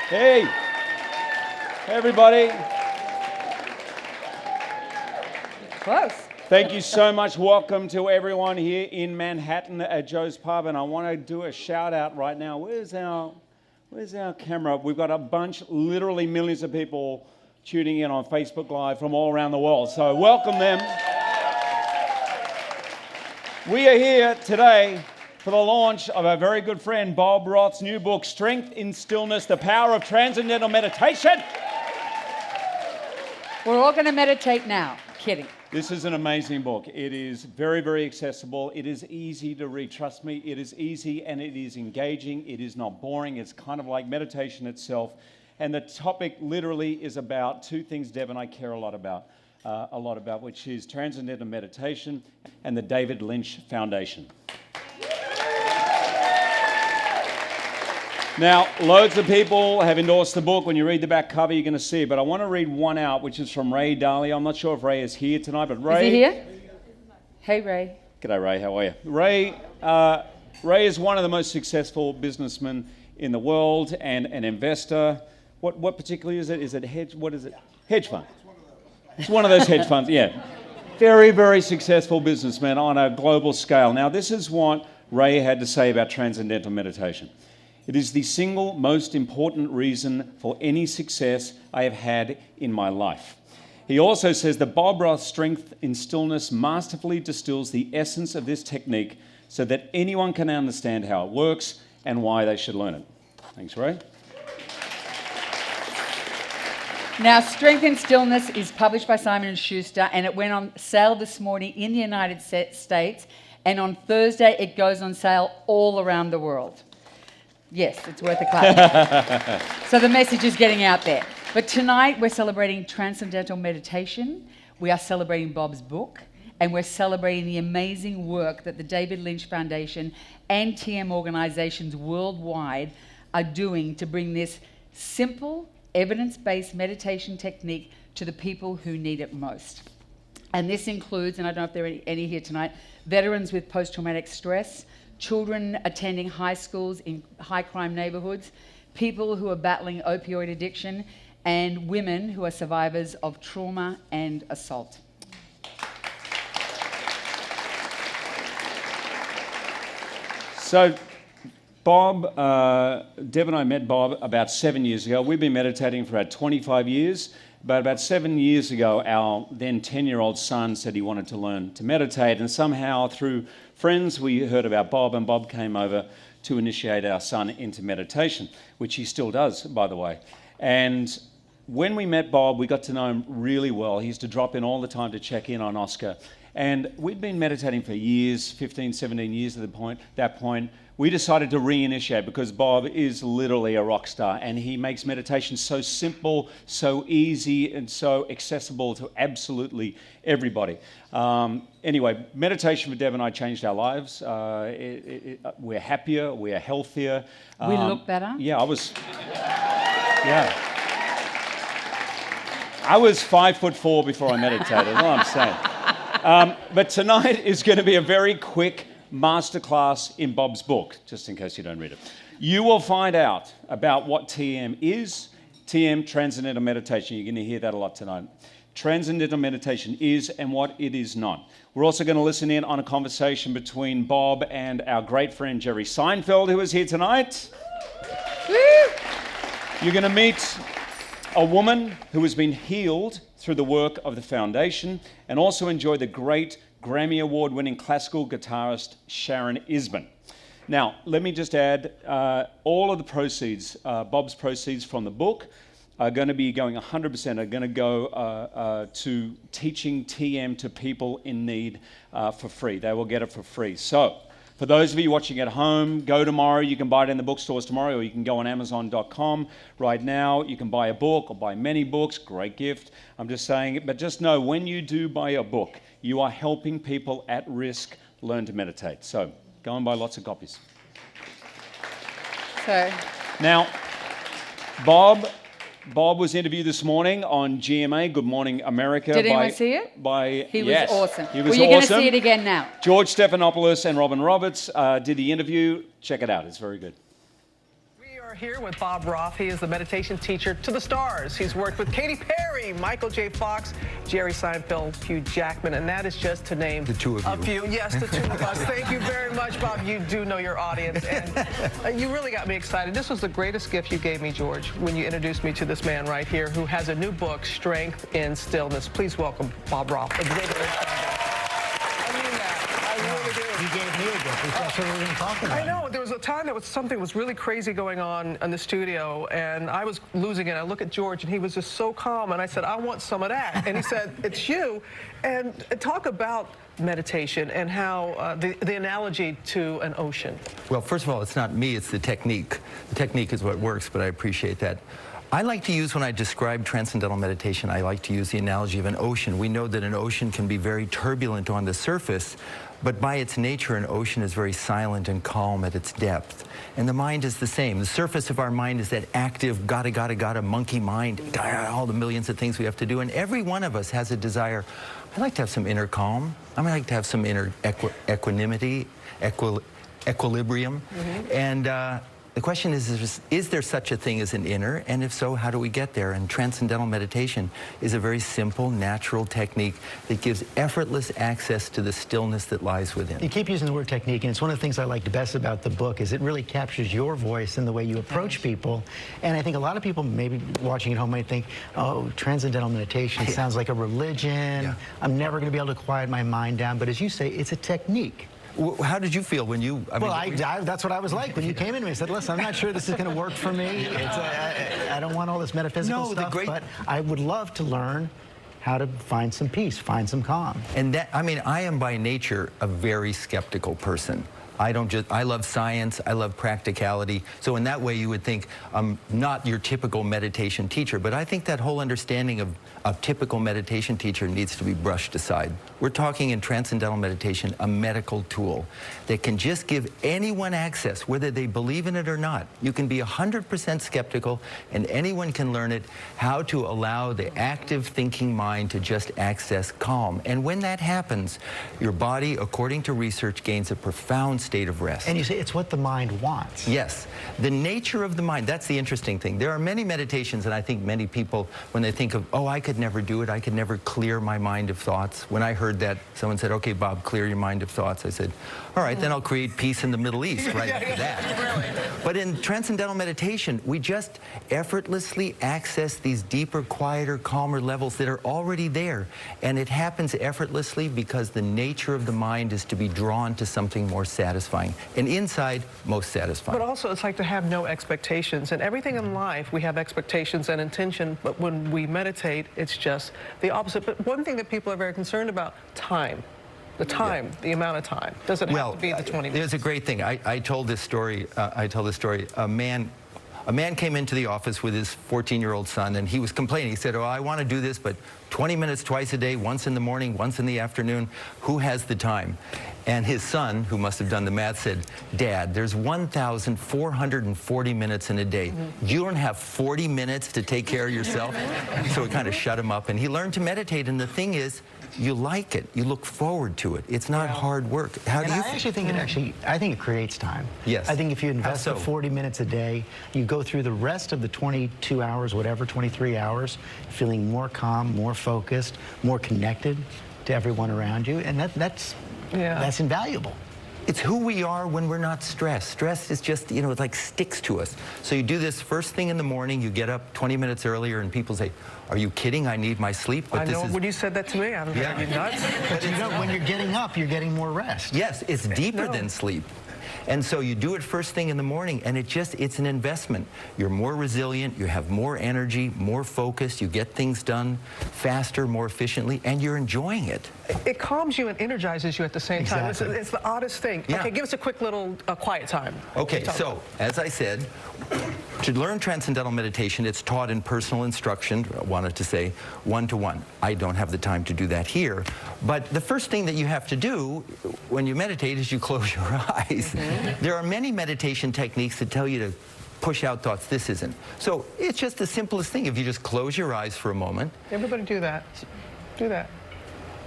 Hey, everybody. Close. Thank you so much. Welcome to everyone here in Manhattan at Joe's Pub. And I want to do a shout out right now. Where's our camera? We've got a bunch, literally millions of people tuning in on Facebook Live from all around the world. So welcome them. We are here today for the launch of our very good friend Bob Roth's new book, Strength in Stillness, The Power of Transcendental Meditation. We're all going to meditate now. Kidding. This is an amazing book. It is very, very accessible. It is easy to read. Trust me, it is easy and it is engaging. It is not boring. It's kind of like meditation itself. And the topic literally is about two things Deb and I care a lot about, which is transcendental meditation and the David Lynch Foundation. Now, loads of people have endorsed the book. When you read the back cover, you're going to see it. But I want to read one out, which is from Ray Daly. I'm not sure if Ray is here tonight, but Ray... Is he here? Hey, Ray. G'day, Ray. How are you? Ray is one of the most successful businessmen in the world and an investor. What particularly is it? Is it hedge? What is it? Hedge fund. It's one of those hedge funds, yeah. Very, very successful businessman on a global scale. Now, this is what Ray had to say about transcendental meditation. It is the single most important reason for any success I have had in my life. He also says that Bob Roth's Strength in Stillness masterfully distills the essence of this technique so that anyone can understand how it works and why they should learn it. Thanks, Ray. Now, Strength in Stillness is published by Simon & Schuster, and it went on sale this morning in the United States, and on Thursday it goes on sale all around the world. Yes, it's worth a clap. So the message is getting out there. But tonight we're celebrating transcendental meditation. We are celebrating Bob's book, and we're celebrating the amazing work that the David Lynch Foundation and TM organizations worldwide are doing to bring this simple, evidence-based meditation technique to the people who need it most. And this includes, and I don't know if there are any here tonight, veterans with post-traumatic stress, children attending high schools in high-crime neighborhoods, people who are battling opioid addiction, and women who are survivors of trauma and assault. So, Bob, Deb and I met Bob about 7 years ago. We've been meditating for about 25 years. But about 7 years ago, our then 10-year-old son said he wanted to learn to meditate. And somehow, through friends, we heard about Bob, and Bob came over to initiate our son into meditation, which he still does, by the way. And when we met Bob, we got to know him really well. He used to drop in all the time to check in on Oscar. And we'd been meditating for years, 15, 17 years at that point. We decided to reinitiate because Bob is literally a rock star, and he makes meditation so simple, so easy, and so accessible to absolutely everybody. Anyway, meditation for Deb and I changed our lives. We're happier, we're healthier. We look better? Yeah, I was 5'4" before I meditated, that's all I'm saying. But tonight is going to be a very quick masterclass in Bob's book, just in case you don't read it. You will find out about what TM is, TM, Transcendental Meditation. You're going to hear that a lot tonight. Transcendental Meditation is and what it is not. We're also going to listen in on a conversation between Bob and our great friend Jerry Seinfeld, who is here tonight. Woo! You're going to meet a woman who has been healed through the work of the foundation and also enjoy the great Grammy Award-winning classical guitarist Sharon Isbin. Now, let me just add, all of the proceeds, Bob's proceeds from the book, are going to be going 100%, are going to go to teaching TM to people in need for free. They will get it for free. So, for those of you watching at home, go tomorrow. You can buy it in the bookstores tomorrow, or you can go on Amazon.com right now. You can buy a book or buy many books. Great gift. I'm just saying it. But just know, when you do buy a book, you are helping people at risk learn to meditate. So go and buy lots of copies. So now, Bob was interviewed this morning on GMA, Good Morning America. Did anyone see it? He was awesome. He was well, you're going to see it again now. George Stephanopoulos and Robin Roberts did the interview. Check it out. It's very good. We We're here with Bob Roth. He is the meditation teacher to the stars. He's worked with Katy Perry, Michael J. Fox, Jerry Seinfeld, Hugh Jackman, and that is just to name the two of you. A few. Yes, the two of us. Thank you very much, Bob. You do know your audience, and you really got me excited. This was the greatest gift you gave me, George, when you introduced me to this man right here who has a new book, Strength in Stillness. Please welcome Bob Roth. You gave me a gift. That's what we're going to talk about. I know. There was a time that something was really crazy going on in the studio, and I was losing it. I look at George, and he was just so calm, and I said, I want some of that. And he said, it's you. And talk about meditation and how the analogy to an ocean. Well, first of all, it's not me, it's the technique. The technique is what works, but I appreciate that. I like to use, when I describe transcendental meditation, I like to use the analogy of an ocean. We know that an ocean can be very turbulent on the surface, but by its nature, an ocean is very silent and calm at its depth. And the mind is the same. The surface of our mind is that active, gotta, monkey mind, all the millions of things we have to do. And every one of us has a desire. I'd like to have some inner calm. I might like to have some inner equanimity, equilibrium. And the question is there such a thing as an inner? And if so, how do we get there? And transcendental meditation is a very simple, natural technique that gives effortless access to the stillness that lies within. You keep using the word technique, and it's one of the things I like best about the book is it really captures your voice and the way you approach people. And I think a lot of people maybe watching at home might think, oh, transcendental meditation sounds like a religion. I'm never going to be able to quiet my mind down. But as you say, it's a technique. How did you feel when you... that's what I was like when you came in to me. I said, listen, I'm not sure this is going to work for me. I don't want all this metaphysical stuff, but I would love to learn how to find some peace, find some calm. And that, I am by nature a very skeptical person. I love science, I love practicality. So in that way, you would think I'm not your typical meditation teacher, but I think that whole understanding of a typical meditation teacher needs to be brushed aside. We're talking in transcendental meditation, a medical tool that can just give anyone access, whether they believe in it or not. You can be 100% skeptical, and anyone can learn it, how to allow the active thinking mind to just access calm. And when that happens, your body, according to research, gains a profound state of rest. And you say it's what the mind wants. Yes. The nature of the mind, that's the interesting thing. There are many meditations, and I think many people, when they think of, oh, I could never do it, I could never clear my mind of thoughts. When I heard that, someone said, okay, Bob, clear your mind of thoughts. I said, all right, then I'll create peace in the Middle East right after that. But in transcendental meditation, we just effortlessly access these deeper, quieter, calmer levels that are already there. And it happens effortlessly because the nature of the mind is to be drawn to something more satisfying. And inside, most satisfying. But also, it's like to have no expectations. And everything in life, we have expectations and intention, but when we meditate, it's just the opposite. But one thing that people are very concerned about, time. The time, the amount of time. Does it have to be the 20 minutes? There's a great thing. I told this story. A man came into the office with his 14-year-old son, and he was complaining. He said, oh, I want to do this, but 20 minutes twice a day, once in the morning, once in the afternoon. Who has the time? And his son, who must have done the math, said, Dad, there's 1,440 minutes in a day. You don't have 40 minutes to take care of yourself? So it kind of shut him up, and he learned to meditate. And the thing is, you like it. You look forward to it. It's not hard work. How do you I actually think I think it creates time. Yes. I think if you invest the 40 minutes a day, you go through the rest of the 22 hours, whatever, 23 hours, feeling more calm, more focused, more connected to everyone around you, and that's invaluable. It's who we are when we're not stressed. Stress is just, it like sticks to us. So you do this first thing in the morning, you get up 20 minutes earlier, and people say, are you kidding? I need my sleep. But I know when you said that to me, I'm like, are you nuts? But when you're getting up, you're getting more rest. Yes, it's deeper than sleep. And so you do it first thing in the morning, and it's an investment. You're more resilient, you have more energy, more focus, you get things done faster, more efficiently, and you're enjoying it. It calms you and energizes you at the same time. It's the oddest thing. Yeah. Okay, give us a quick little quiet time. Okay, so as I said, to learn transcendental meditation, it's taught in personal instruction, I wanted to say one-to-one. I don't have the time to do that here, but the first thing that you have to do when you meditate is you close your eyes. There are many meditation techniques that tell you to push out thoughts. This isn't. So it's just the simplest thing. If you just close your eyes for a moment. Everybody do that. Do that.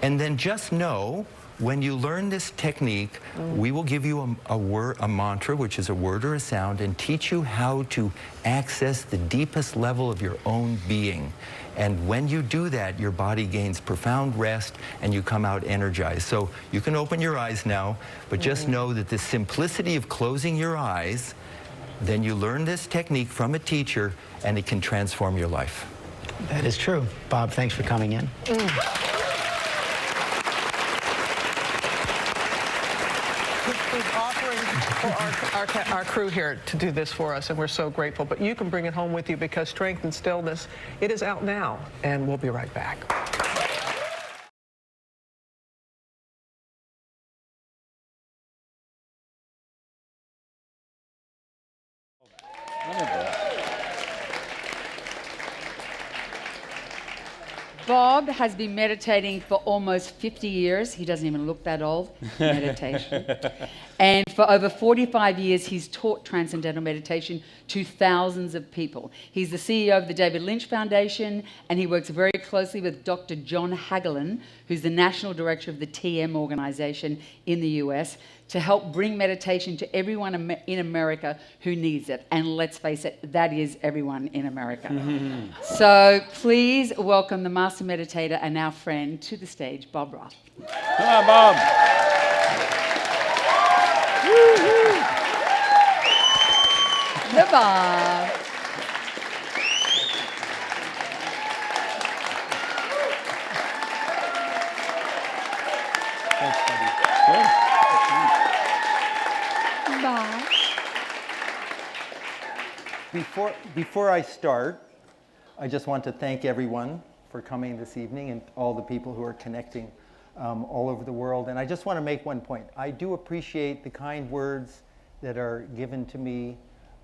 And then just know When you learn this technique, we will give you a mantra, which is a word or a sound, and teach you how to access the deepest level of your own being. And when you do that, your body gains profound rest and you come out energized. So you can open your eyes now, but just know that the simplicity of closing your eyes, then you learn this technique from a teacher and it can transform your life. That is true. Bob, thanks for coming in. He's offering for our crew here to do this for us, and we're so grateful. But you can bring it home with you because Strength and Stillness, it is out now, and we'll be right back. Bob has been meditating for almost 50 years. He doesn't even look that old. Meditation. And for over 45 years, he's taught transcendental meditation to thousands of people. He's the CEO of the David Lynch Foundation, and he works very closely with Dr. John Hagelin, who's the National Director of the TM organization in the US, to help bring meditation to everyone in America who needs it. And let's face it, that is everyone in America. So please welcome the master meditator and our friend to the stage, Bob Roth. Come on, Bob. The Bob. Thanks, buddy. Good. Bob. Before I start, I just want to thank everyone for coming this evening and all the people who are connecting all over the world. And I just want to make one point. I do appreciate the kind words that are given to me,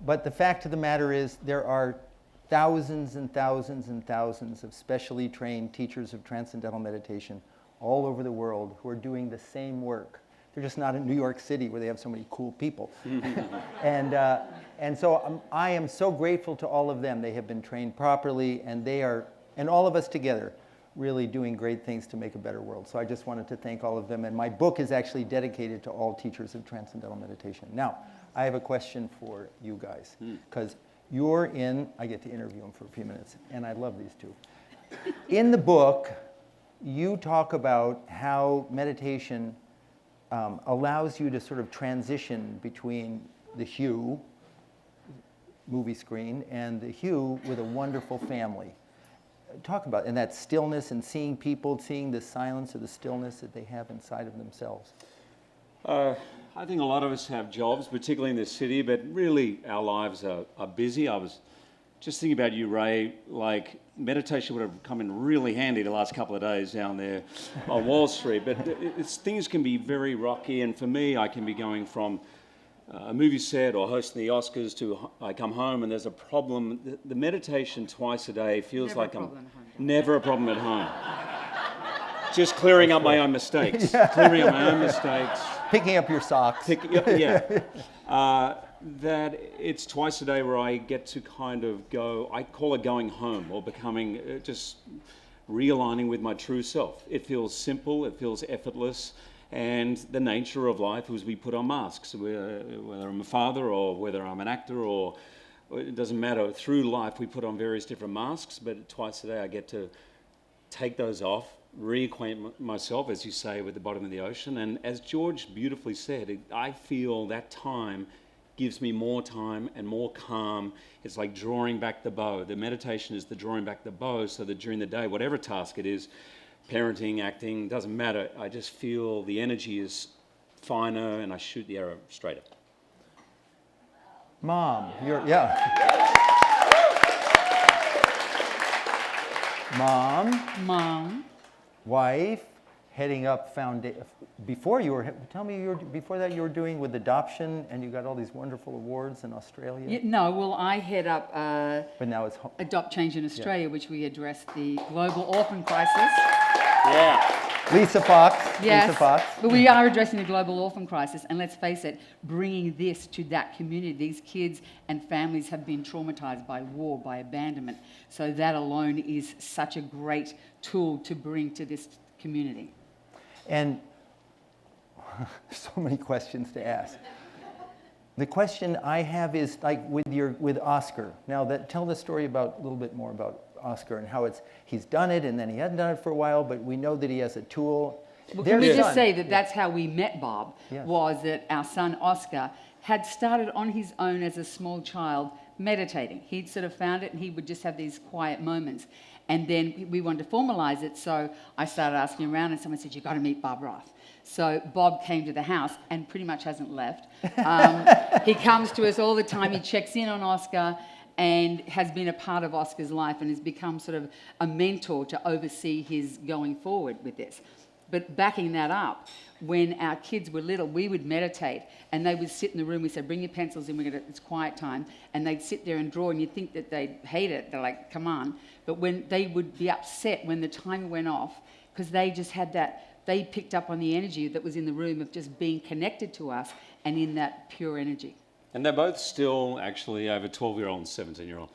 but the fact of the matter is there are thousands and thousands and thousands of specially trained teachers of transcendental meditation all over the world who are doing the same work. They're just not in New York City where they have so many cool people. And so I am so grateful to all of them. They have been trained properly, and they are, and all of us together, really doing great things to make a better world. So I just wanted to thank all of them. And my book is actually dedicated to all teachers of transcendental meditation. Now, I have a question for you guys, because you're in, I get to interview them for a few minutes, and I love these two. In the book, you talk about how meditation allows you to sort of transition between the Hugh movie screen and the Hugh with a wonderful family. Talk about, and that stillness and seeing people, seeing the silence or the stillness that they have inside of themselves. I think a lot of us have jobs, particularly in this city, but really our lives are busy. I was just thinking about you, Ray, like meditation would have come in really handy the last couple of days down there on Wall Street, but things can be very rocky, and for me, I can be going from a movie set or hosting the Oscars to I come home and there's a problem. The meditation twice a day feels like I'm never a problem at home. Just clearing up my own mistakes. Clearing up my own mistakes. Picking up your socks. That it's twice a day where I get to kind of go, I call it going home or becoming, just realigning with my true self. It feels simple, it feels effortless, and the nature of life is we put on masks, whether I'm a father or whether I'm an actor or it doesn't matter. Through life we put on various different masks, but twice a day I get to take those off, reacquaint myself, as you say, with the bottom of the ocean. And as George beautifully said, I feel that time gives me more time and more calm. It's like drawing back the bow. The meditation is the drawing back the bow so that during the day, whatever task it is, parenting, acting, doesn't matter, I just feel the energy is finer and I shoot the arrow straighter. Mom, Mom, wife, heading up foundation. Before you were, tell me, before that you were doing with adoption, and you got all these wonderful awards in Australia. No, well, I head up but now it's Adopt Change in Australia, which we address the global orphan crisis. Yeah. Lisa Fox. Yes, Lisa Fox. but we are addressing the global orphan crisis, and let's face it, bringing this to that community. These kids and families have been traumatized by war, by abandonment, so that alone is such a great tool to bring to this community. And So many questions to ask. The question I have is like with Oscar. Now, tell the story a little bit more about Oscar and how he's done it and then he hadn't done it for a while, but we know that he has a tool. Well, can we Their just son- say that that's how we met Bob, Yes. was that our son Oscar had started on his own as a small child meditating. He'd sort of found it and he would just have these quiet moments. And then we wanted to formalize it, so I started asking around and someone said, you've got to meet Bob Roth. So Bob came to the house and pretty much hasn't left. He comes to us all the time, he checks in on Oscar and has been a part of Oscar's life and has become sort of a mentor to oversee his going forward with this. But backing that up, when our kids were little, we would meditate and they would sit in the room. We said, bring your pencils in, it's quiet time. And they'd sit there and draw and you'd think that they'd hate it. They're like, come on. But when they would be upset when the timer went off, because they just had that, they picked up on the energy that was in the room of just being connected to us and in that pure energy. And they're both still actually over 12-year-old and 17-year-old.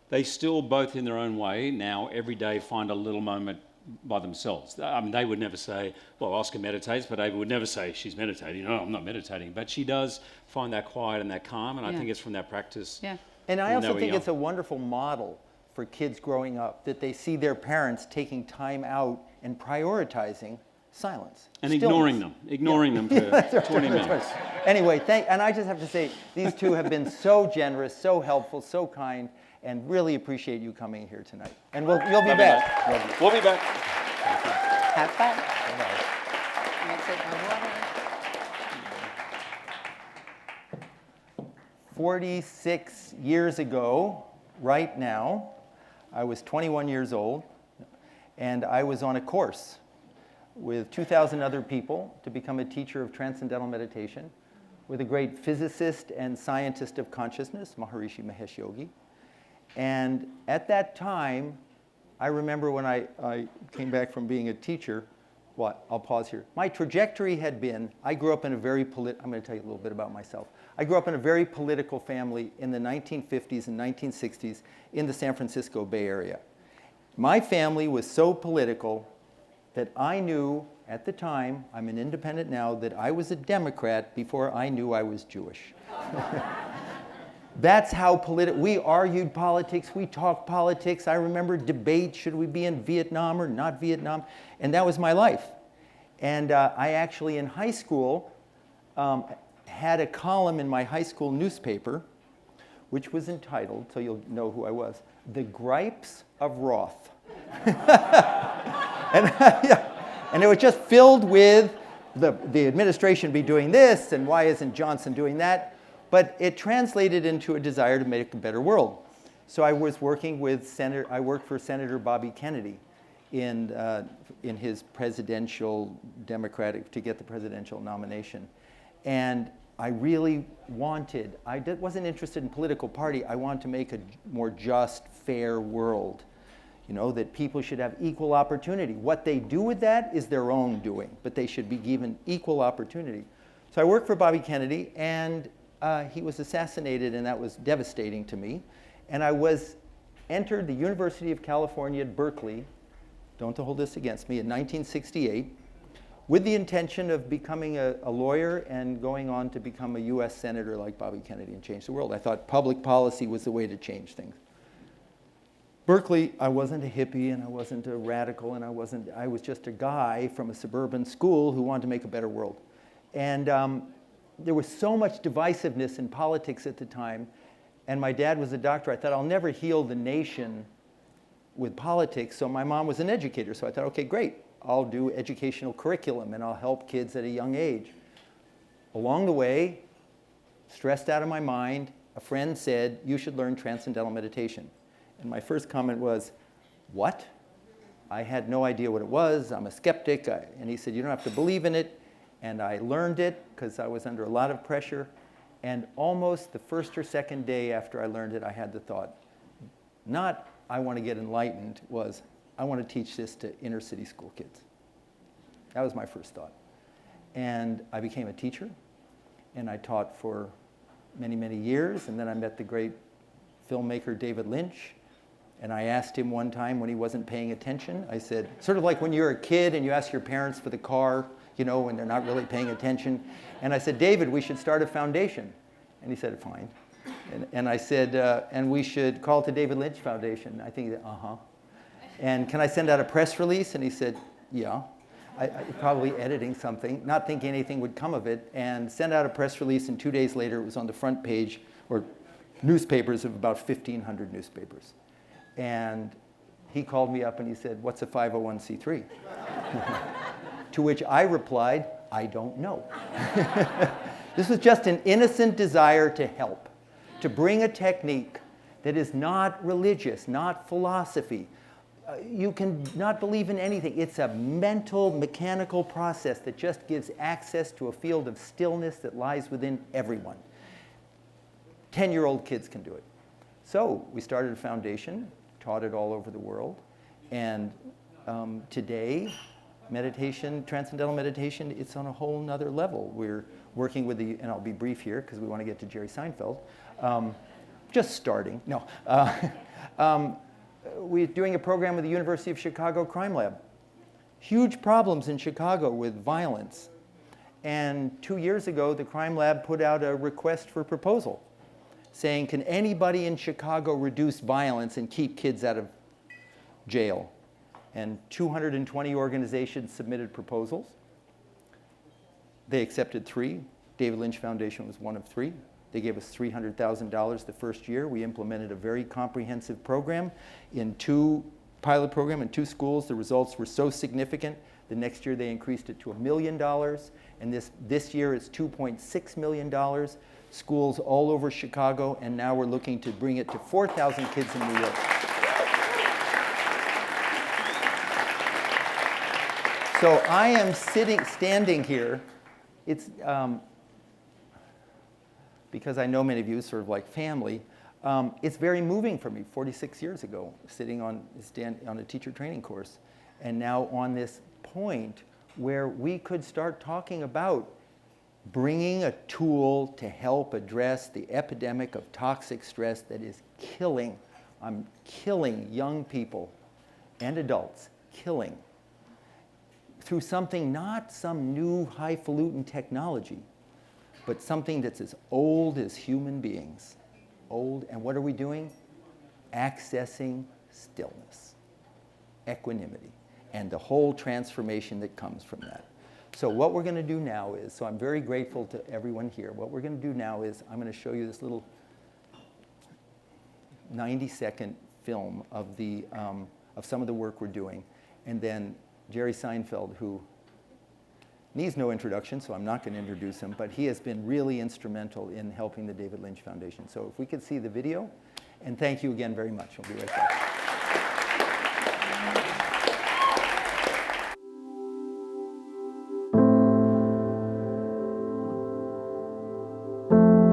They still both in their own way now every day find a little moment by themselves. I mean, they would never say, well, Oscar meditates, but Ava would never say she's meditating. No, I'm not meditating. But she does find that quiet and that calm, and I think it's from that practice. Yeah. And I when also they were think young. it's a wonderful model for kids growing up, that they see their parents taking time out and prioritizing silence. And stillness. ignoring them for 20 minutes. Anyway, and I just have to say, these two have been so generous, so helpful, so kind, and really appreciate you coming here tonight. And you'll be Love you, back. mate. Love you. We'll be back. Have fun. Bye-bye. I'm gonna take my water. 46 years ago, right now, I was 21 years old, and I was on a course with 2,000 other people to become a teacher of transcendental meditation with a great physicist and scientist of consciousness, Maharishi Mahesh Yogi. And at that time, I remember when I came back from being a teacher, I'll pause here. My trajectory had been, I grew up in a very I'm going to tell you a little bit about myself. I grew up in a very political family in the 1950s and 1960s in the San Francisco Bay Area. My family was so political that I knew at the time, I'm an independent now, that I was a Democrat before I knew I was Jewish. That's how we argued politics, we talked politics. I remember debates, should we be in Vietnam or not Vietnam? And that was my life. And I actually, in high school, had a column in my high school newspaper, which was entitled, so you'll know who I was, The Gripes of Roth. And it was just filled with the administration be doing this, and why isn't Johnson doing that? But it translated into a desire to make a better world. So I was working with I worked for Senator Bobby Kennedy in his presidential Democratic, to get the presidential nomination. And I really wasn't interested in political party. I wanted to make a more just, fair world. You know, that people should have equal opportunity. What they do with that is their own doing, but they should be given equal opportunity. So I worked for Bobby Kennedy, and he was assassinated, and that was devastating to me. And I entered the University of California at Berkeley, don't hold this against me, in 1968, with the intention of becoming a lawyer and going on to become a US senator like Bobby Kennedy and change the world. I thought public policy was the way to change things. Berkeley, I wasn't a hippie and I wasn't a radical, and I was just a guy from a suburban school who wanted to make a better world. And there was so much divisiveness in politics at the time, and my dad was a doctor. I thought, I'll never heal the nation with politics, so my mom was an educator. So I thought, okay, great. I'll do educational curriculum and I'll help kids at a young age. Along the way, stressed out of my mind, a friend said, you should learn transcendental meditation. And my first comment was, what? I had no idea what it was. I'm a skeptic. And he said, you don't have to believe in it. And I learned it because I was under a lot of pressure. And almost the first or second day after I learned it, I had the thought, not I want to get enlightened, was I want to teach this to inner city school kids. That was my first thought. And I became a teacher, and I taught for many, many years. And then I met the great filmmaker David Lynch. And I asked him one time when he wasn't paying attention, I said, sort of like when you're a kid and you ask your parents for the car you know, when they're not really paying attention. And I said, David, we should start a foundation. And he said, fine. And I said, and we should call it the David Lynch Foundation. I think he said, uh-huh. And can I send out a press release? And he said, yeah. I probably editing something, not thinking anything would come of it, and sent out a press release, and 2 days later it was on the front page, or newspapers of about 1,500 newspapers. And he called me up and he said, what's a 501c3? To which I replied, I don't know. This was just an innocent desire to help, to bring a technique that is not religious, not philosophy. You can not believe in anything. It's a mental, mechanical process that just gives access to a field of stillness that lies within everyone. 10-year-old kids can do it. So we started a foundation, taught it all over the world, and today, meditation, transcendental meditation, it's on a whole nother level. We're working with the, and I'll be brief here because we want to get to Jerry Seinfeld, just starting, no. We're doing a program with the University of Chicago Crime Lab. Huge problems in Chicago with violence. And 2 years ago, the Crime Lab put out a request for proposal saying, can anybody in Chicago reduce violence and keep kids out of jail? And 220 organizations submitted proposals. They accepted 3. David Lynch Foundation was one of 3. They gave us $300,000 the first year. We implemented a very comprehensive program in 2 pilot program in 2 schools. The results were so significant. The next year they increased it to $1 million. And this year it's $2.6 million. Schools all over Chicago. And now we're looking to bring it to 4,000 kids in New York. So I am standing here. It's, because I know many of you sort of like family, it's very moving for me. 46 years ago, sitting on a teacher training course, and now on this point where we could start talking about bringing a tool to help address the epidemic of toxic stress that is killing young people and adults, killing, through something, not some new highfalutin technology, but something that's as old as human beings. Old, and what are we doing? Accessing stillness, equanimity, and the whole transformation that comes from that. So what we're going to do now is, so I'm very grateful to everyone here. What we're going to do now is I'm going to show you this little 90-second film of some of the work we're doing, and then Jerry Seinfeld, who needs no introduction, so I'm not going to introduce him, but he has been really instrumental in helping the David Lynch Foundation. So if we could see the video, and thank you again very much. I'll be right back.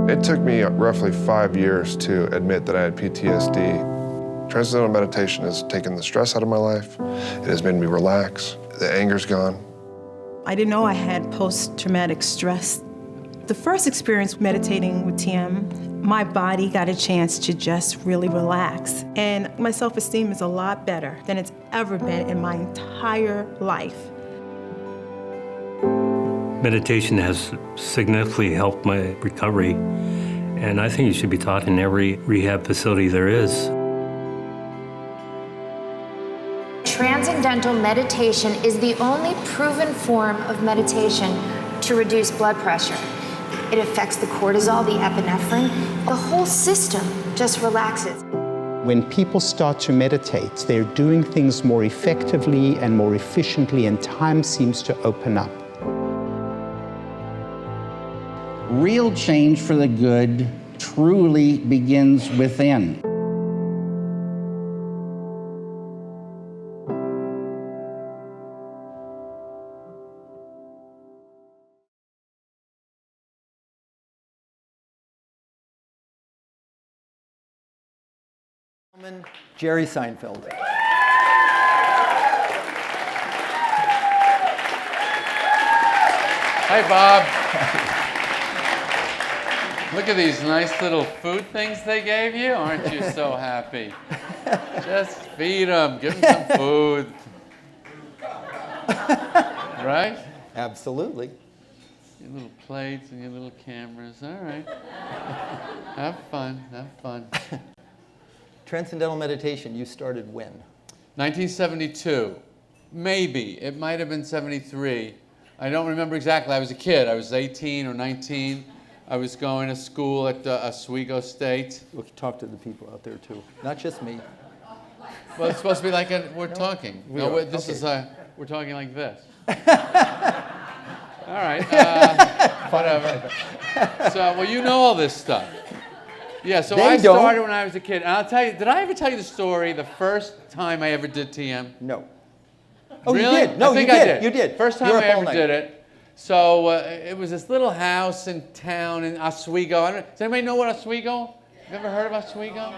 It took me roughly 5 years to admit that I had PTSD. Transcendental meditation has taken the stress out of my life. It has made me relax. The anger's gone. I didn't know I had post-traumatic stress. The first experience meditating with TM, my body got a chance to just really relax. And my self-esteem is a lot better than it's ever been in my entire life. Meditation has significantly helped my recovery, and I think it should be taught in every rehab facility there is. Transcendental meditation is the only proven form of meditation to reduce blood pressure. It affects the cortisol, the epinephrine. The whole system just relaxes. When people start to meditate, they're doing things more effectively and more efficiently, and time seems to open up. Real change for the good truly begins within. Jerry Seinfeld. Hi, Bob. Look at these nice little food things they gave you. Aren't you so happy? Just feed them. Give them some food. Right? Absolutely. Your little plates and your little cameras. All right. Have fun. Have fun. Transcendental meditation, you started when? 1972. Maybe. It might have been 73. I don't remember exactly. I was a kid. I was 18 or 19. I was going to school at Oswego State. We'll talk to the people out there too. Not just me. Well, it's supposed to be like we're talking. We're talking like this. All right. Whatever. So, well, you know all this stuff. Yeah, so I started when I was a kid. And I'll tell you, did I ever tell you the story the first time I ever did TM? No. Oh, really? you did. No, I think you did. I did. You did. First time I ever did it. So it was this little house in town in Oswego. Does anybody know what Oswego? You ever heard of Oswego?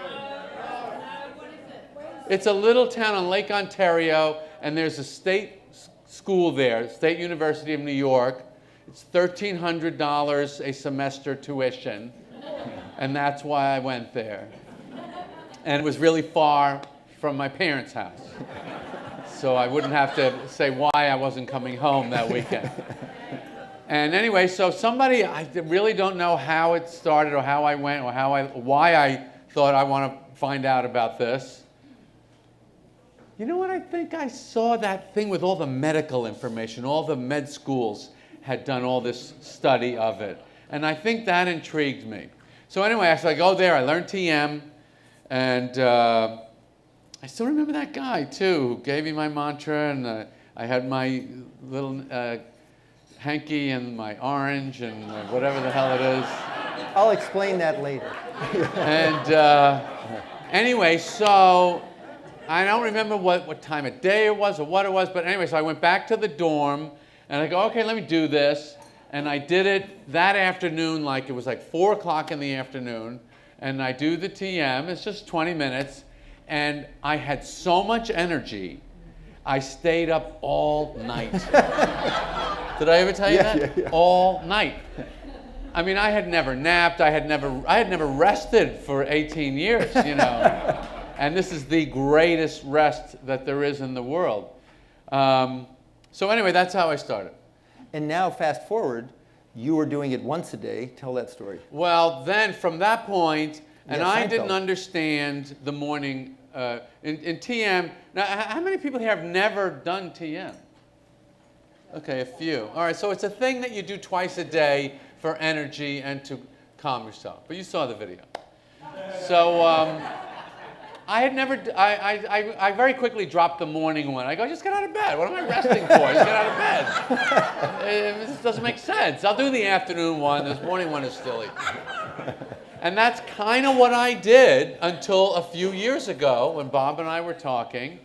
It's a little town on Lake Ontario, and there's a state school there, State University of New York. It's $1,300 a semester tuition, and that's why I went there. And it was really far from my parents' house, so I wouldn't have to say why I wasn't coming home that weekend. And anyway, so I really don't know how it started or how I went or why I thought I want to find out about this. You know what? I think I saw that thing with all the medical information. All the med schools had done all this study of it. And I think that intrigued me. So anyway, so I go there, I learned TM, and I still remember that guy, too, who gave me my mantra, and I had my little hanky and my orange and whatever the hell it is. I'll explain that later. And anyway, so I don't remember what time of day it was or what it was, but anyway, so I went back to the dorm, and I go, okay, let me do this. And I did it that afternoon, it was like 4 o'clock in the afternoon, and I do the TM. It's just 20 minutes, and I had so much energy, I stayed up all night. Did I ever tell you that? Yeah. All night. I mean, I had never napped. I had never rested for 18 years, you know. And this is the greatest rest that there is in the world. So anyway, that's how I started. And now, fast forward, you were doing it once a day. Tell that story. Well, then from that point, and I Seinfeld. didn't understand the morning in TM. Now, how many people here have never done TM? Okay, a few. All right, so it's a thing that you do twice a day for energy and to calm yourself. But you saw the video. So I had never, I very quickly dropped the morning one. I go, just get out of bed. What am I resting for? Just get out of bed. This doesn't make sense. I'll do the afternoon one. This morning one is silly. And that's kind of what I did until a few years ago when Bob and I were talking.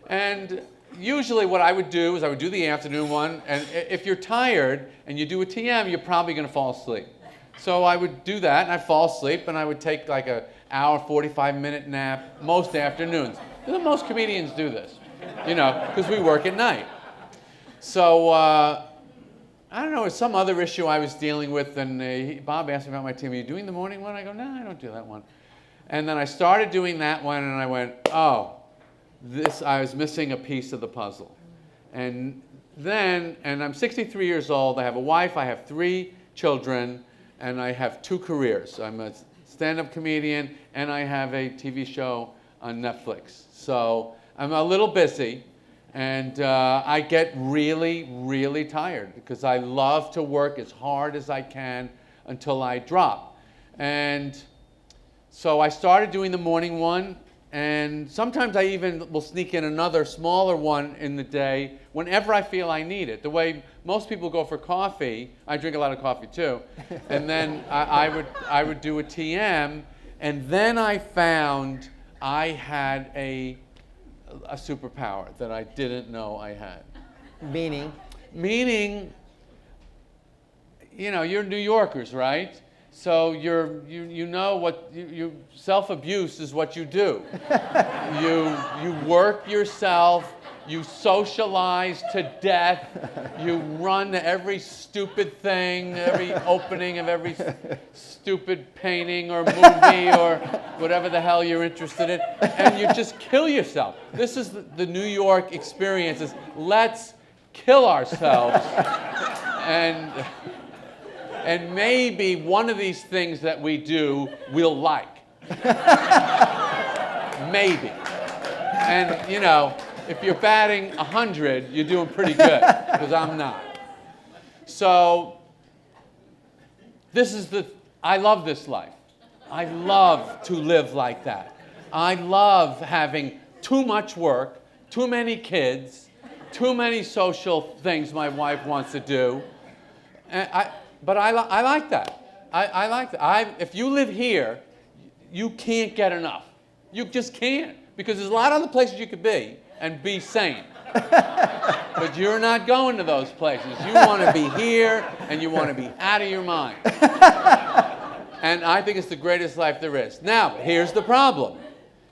And usually what I would do is I would do the afternoon one, and if you're tired and you do a TM, you're probably going to fall asleep. So I would do that, and I'd fall asleep, and I would take like an hour, 45-minute nap most afternoons. Most comedians do this, you know, because we work at night. So I don't know, it's some other issue I was dealing with, and Bob asked me about my team. Are you doing the morning one? I go, no, I don't do that one. And then I started doing that one, and I went, oh, I was missing a piece of the puzzle. And then, and I'm 63 years old, I have a wife, I have 3 children, and I have 2 careers. I'm a stand-up comedian, and I have a TV show on Netflix. So I'm a little busy, and I get really, really tired because I love to work as hard as I can until I drop. And so I started doing the morning one, and sometimes I even will sneak in another smaller one in the day whenever I feel I need it. The way most people go for coffee, I drink a lot of coffee too, and then I would do a TM, and then I found I had a superpower that I didn't know I had. Meaning? Meaning, you know, you're New Yorkers, right? So you know what self-abuse is what you do. You work yourself, you socialize to death, you run to every stupid thing, every opening of every stupid painting or movie or whatever the hell you're interested in, and you just kill yourself. This is the New York experience, is let's kill ourselves And maybe one of these things that we do we'll like. Maybe. And, you know, if you're batting 100, you're doing pretty good, because I'm not. So, I love this life. I love to live like that. I love having too much work, too many kids, too many social things my wife wants to do. But I like that. I like that. If you live here, you can't get enough. You just can't. Because there's a lot of other places you could be and be sane. But you're not going to those places. You want to be here, and you want to be out of your mind. And I think it's the greatest life there is. Now, here's the problem.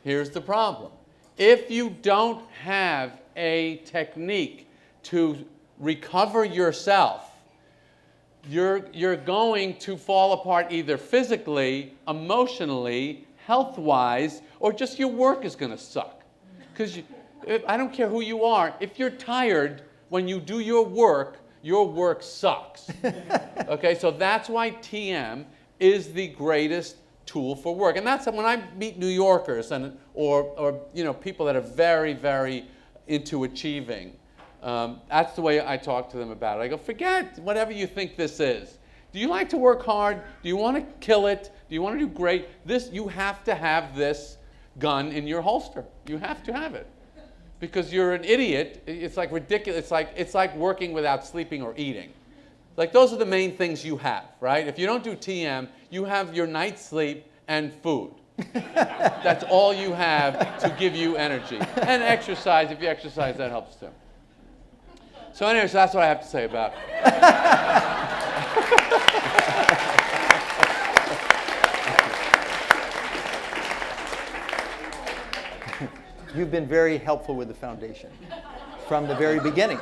Here's the problem. If you don't have a technique to recover yourself, you're going to fall apart either physically, emotionally, health-wise, or just your work is going to suck. Because I don't care who you are, if you're tired when you do your work sucks. Okay, so that's why TM is the greatest tool for work. And that's when I meet New Yorkers or you know, people that are very, very into achieving. That's the way I talk to them about it. I go, forget whatever you think this is. Do you like to work hard? Do you want to kill it? Do you want to do great? You have to have this gun in your holster. You have to have it. Because you're an idiot. It's like ridiculous. It's like working without sleeping or eating. Like, those are the main things you have, right? If you don't do TM, you have your night's sleep and food. That's all you have to give you energy. And exercise. If you exercise, that helps too. So anyways, that's what I have to say about it. You've been very helpful with the foundation from the very beginning.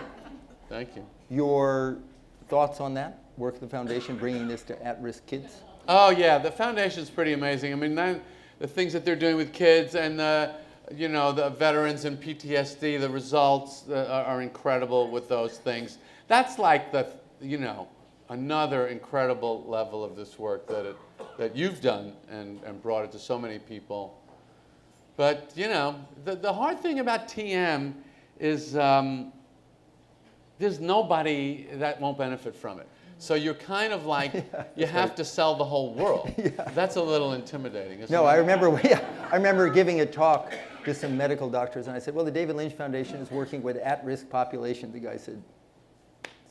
Thank you. Your thoughts on that, work of the foundation, bringing this to at-risk kids? Oh yeah, the foundation's pretty amazing. I mean, the things that they're doing with kids and you know, the veterans and PTSD, the results are incredible with those things. That's like you know, another incredible level of this work that you've done and brought it to so many people. But, you know, the hard thing about TM is there's nobody that won't benefit from it. So you're kind of like, you have to sell the whole world. Yeah. That's a little intimidating, isn't it? No, I remember giving a talk to some medical doctors, and I said, well, the David Lynch Foundation is working with at-risk population. The guy said,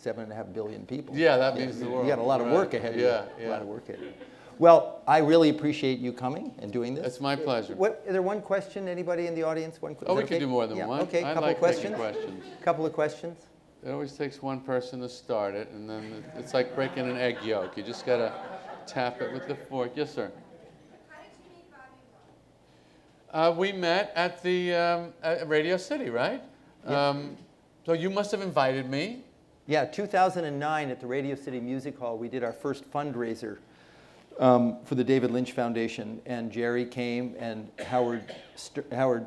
7.5 billion people. Yeah, that means the world. You got a lot of work ahead of you. Yeah. A lot of work ahead of you. Well, I really appreciate you coming and doing this. It's my pleasure. Is there one question? Anybody in the audience? One question? Oh, we can do more than one. Okay, I couple like of questions. questions. Couple of questions. It always takes one person to start it, and then it's like breaking an egg yolk. You just got to tap it with the fork. Yes, sir. How did you meet Bobby Roth? We met at the at Radio City, right? Yeah. So you must have invited me. Yeah, 2009 at the Radio City Music Hall, we did our first fundraiser for the David Lynch Foundation, and Jerry came, and Howard Stern,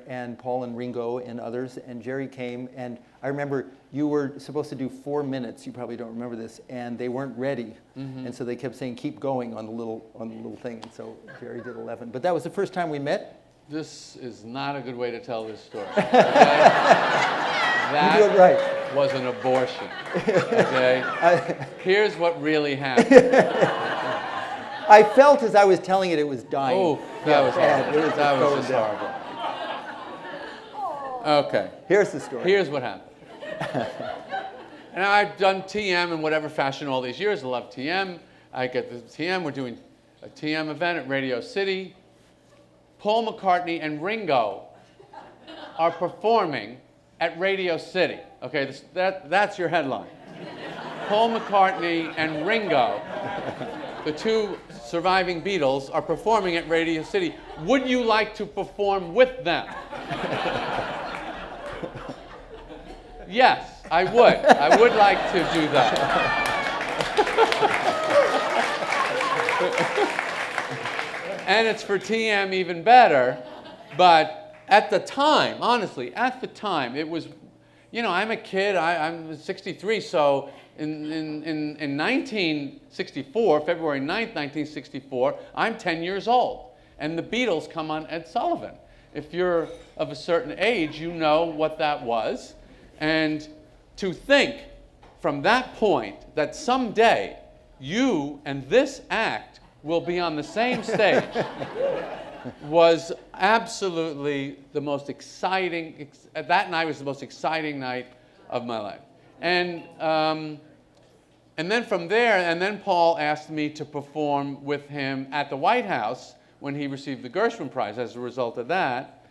and Paul and Ringo and others, and Jerry came, and I remember you were supposed to do 4 minutes. You probably don't remember this, and they weren't ready, and so they kept saying keep going on the little thing, and so Jerry did 11. But that was the first time we met. This is not a good way to tell this story. Okay? That you do it right. Was an abortion. Okay? Here's what really happened. I felt as I was telling it, it was dying. Oh, that was horrible. That was just horrible. Okay. Here's the story. Here's what happened. And I've done TM in whatever fashion all these years. I love TM. I get the TM. We're doing a TM event at Radio City. Paul McCartney and Ringo are performing at Radio City. Okay, that's your headline. Paul McCartney and Ringo, the two surviving Beatles, are performing at Radio City. Would you like to perform with them? Yes, I would. I would like to do that. And it's for TM even better, but at the time, honestly, at the time, it was, you know, I'm a kid. I'm 63, so in 1964, February 9th, 1964, I'm 10 years old. And the Beatles come on Ed Sullivan. If you're of a certain age, you know what that was. And to think from that point that someday you and this act will be on the same stage was absolutely the most exciting, that night was the most exciting night of my life. And then from there, and then Paul asked me to perform with him at the White House when he received the Gershwin Prize as a result of that.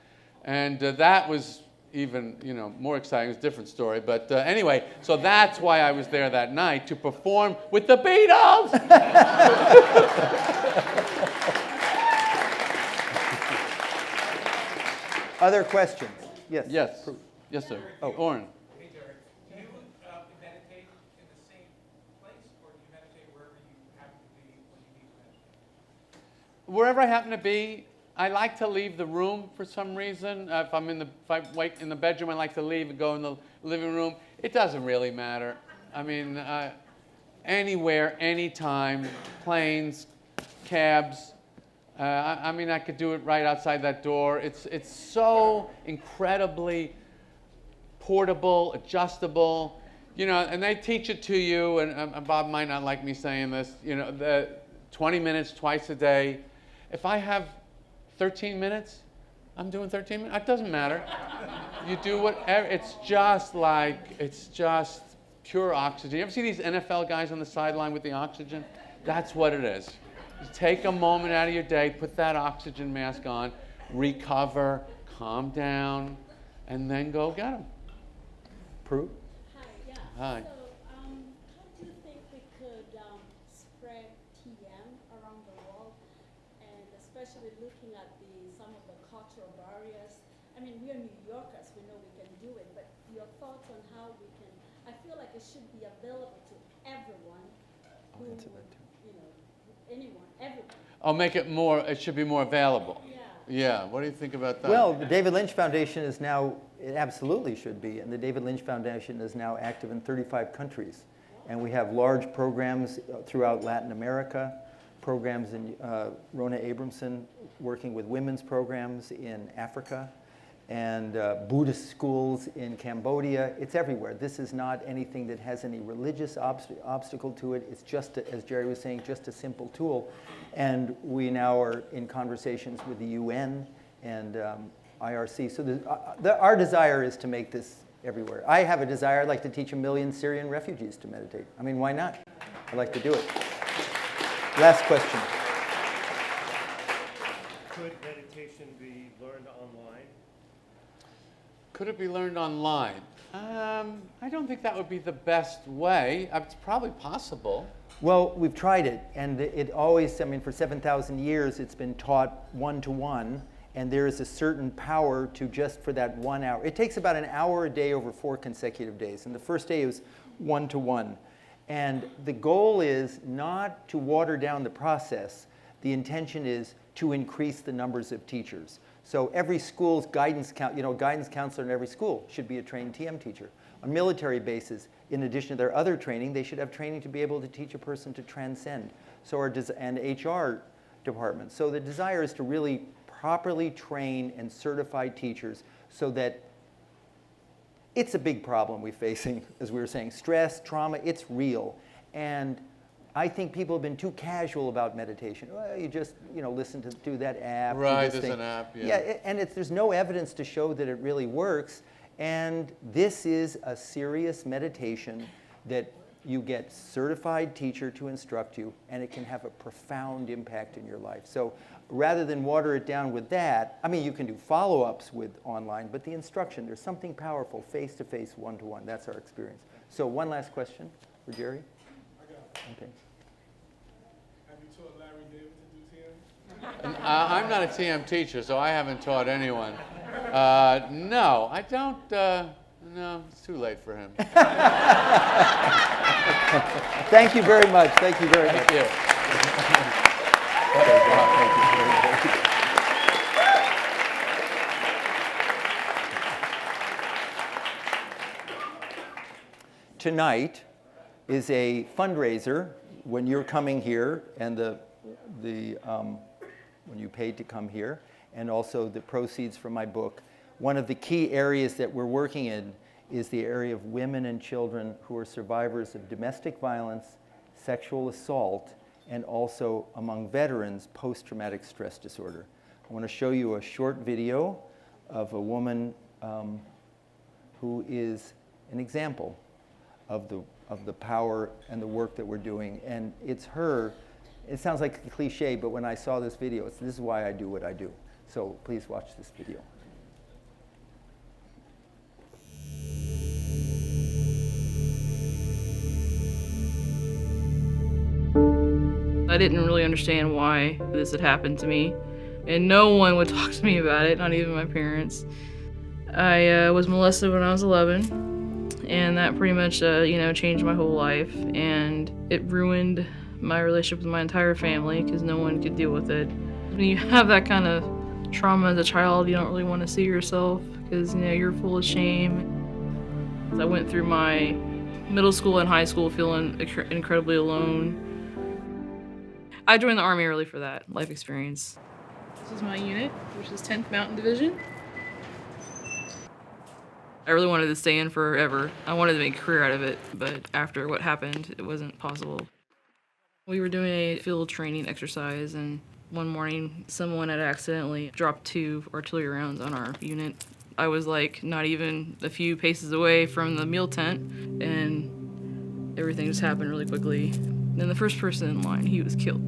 And that was even, you know, more exciting. It's a different story. But anyway, so that's why I was there that night, to perform with the Beatles. Other questions? Yes. Yes. Yes, sir. Oh, Oren. Hey, Derek. Do you meditate in the same place, or do you meditate wherever you happen to be when you need to meditate? Wherever I happen to be, I like to leave the room for some reason. If I wake in the bedroom, I like to leave and go in the living room. It doesn't really matter. I mean, anywhere, anytime, planes, cabs. I mean, I could do it right outside that door. It's so incredibly portable, adjustable, you know. And they teach it to you. And Bob might not like me saying this. You know, the 20 minutes twice a day. If I have 13 minutes, I'm doing 13 minutes. It doesn't matter. You do whatever. It's just pure oxygen. You ever see these NFL guys on the sideline with the oxygen? That's what it is. You take a moment out of your day, put that oxygen mask on, recover, calm down, and then go get them. Prue? Hi, yeah. Hi. So, how do you think we could spread TM around the world, and especially looking at some of the cultural barriers? I mean, we are New Yorkers, we know we can do it, but your thoughts on how we can, I feel like it should be available to everyone who, you know, anyone, everyone. Oh, make it more, it should be more available. Yeah. Yeah, what do you think about that? Well, the David Lynch Foundation is now, it absolutely should be, and the David Lynch Foundation is now active in 35 countries. And we have large programs throughout Latin America, programs in Rona Abramson working with women's programs in Africa, and Buddhist schools in Cambodia. It's everywhere. This is not anything that has any religious obstacle to it. It's just, as Jerry was saying, just a simple tool. And we now are in conversations with the UN and IRC. So our desire is to make this everywhere. I have a desire. I'd like to teach 1 million Syrian refugees to meditate. I mean, why not? I'd like to do it. Last question. Could meditation be learned online? Could it be learned online? I don't think that would be the best way. It's probably possible. Well, we've tried it, and it always, I mean, for 7,000 years, it's been taught one-to-one, and there is a certain power to just for that 1 hour. It takes about an hour a day over 4 consecutive days, and the first day is one-to-one. And the goal is not to water down the process. The intention is to increase the numbers of teachers. So every school's guidance counselor in every school should be a trained TM teacher. On military bases, in addition to their other training, they should have training to be able to teach a person to transcend. So and HR departments. So the desire is to really properly train and certify teachers so that it's a big problem we're facing, as we were saying. Stress, trauma, it's real. And I think people have been too casual about meditation. Well, you just, listen to do that app. Right, there's an app, yeah. Yeah, and there's no evidence to show that it really works. And this is a serious meditation that you get certified teacher to instruct you, and it can have a profound impact in your life. So rather than water it down with that, I mean, you can do follow-ups with online, but the instruction, there's something powerful, face-to-face, one-to-one. That's our experience. So one last question for Jerry. Okay. Have you taught Larry David to do TM? I'm not a TM teacher, so I haven't taught anyone. No, I don't. No, it's too late for him. Thank you very much. Thank you very much. Thank you. tonight is a fundraiser when you're coming here, and when you paid to come here, and also the proceeds from my book. One of the key areas that we're working in is the area of women and children who are survivors of domestic violence, sexual assault, and also among veterans, post-traumatic stress disorder. I want to show you a short video of a woman who is an example of the power and the work that we're doing. And it's her, it sounds like a cliche, but when I saw this video, this is why I do what I do. So please watch this video. I didn't really understand why this had happened to me, and no one would talk to me about it, not even my parents. I was molested when I was 11, and that pretty much, changed my whole life, and it ruined my relationship with my entire family because no one could deal with it. When you have that kind of trauma as a child, you don't really want to see yourself because, you're full of shame. I went through my middle school and high school feeling incredibly alone. I joined the Army early for that life experience. This is my unit, which is 10th Mountain Division. I really wanted to stay in forever. I wanted to make a career out of it, but after what happened, it wasn't possible. We were doing a field training exercise, and one morning, someone had accidentally dropped 2 artillery rounds on our unit. I was not even a few paces away from the meal tent, and everything just happened really quickly. Then the first person in line, he was killed.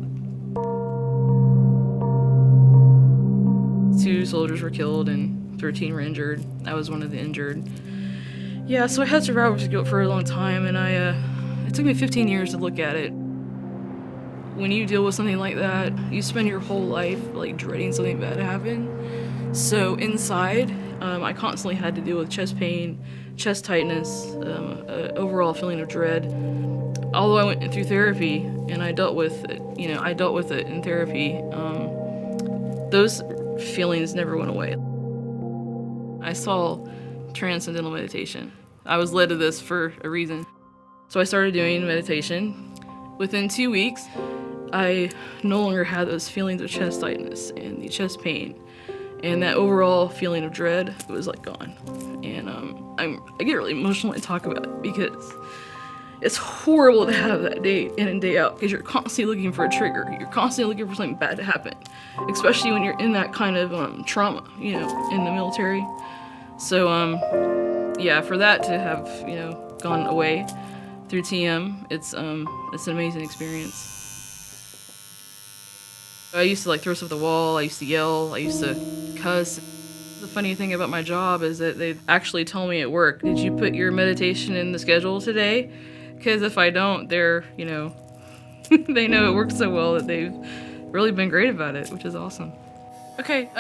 2 soldiers were killed and 13 were injured. I was one of the injured. Yeah, so I had survivor's guilt for a long time, and it took me 15 years to look at it. When you deal with something like that, you spend your whole life dreading something bad to happen. So inside, I constantly had to deal with chest pain, chest tightness, overall feeling of dread. Although I went through therapy and I dealt with it, I dealt with it in therapy, those feelings never went away. I saw Transcendental Meditation. I was led to this for a reason. So I started doing meditation. Within 2 weeks, I no longer had those feelings of chest tightness and the chest pain. And that overall feeling of dread was gone. And I get really emotional when I talk about it because it's horrible to have that day in and day out because you're constantly looking for a trigger. You're constantly looking for something bad to happen, especially when you're in that kind of trauma, in the military. So, for that to have, gone away through TM, it's an amazing experience. I used to throw stuff at the wall, I used to yell, I used to cuss. The funny thing about my job is that they actually tell me at work, did you put your meditation in the schedule today? Because if I don't, they're, they know it works so well that they've really been great about it, which is awesome. Okay,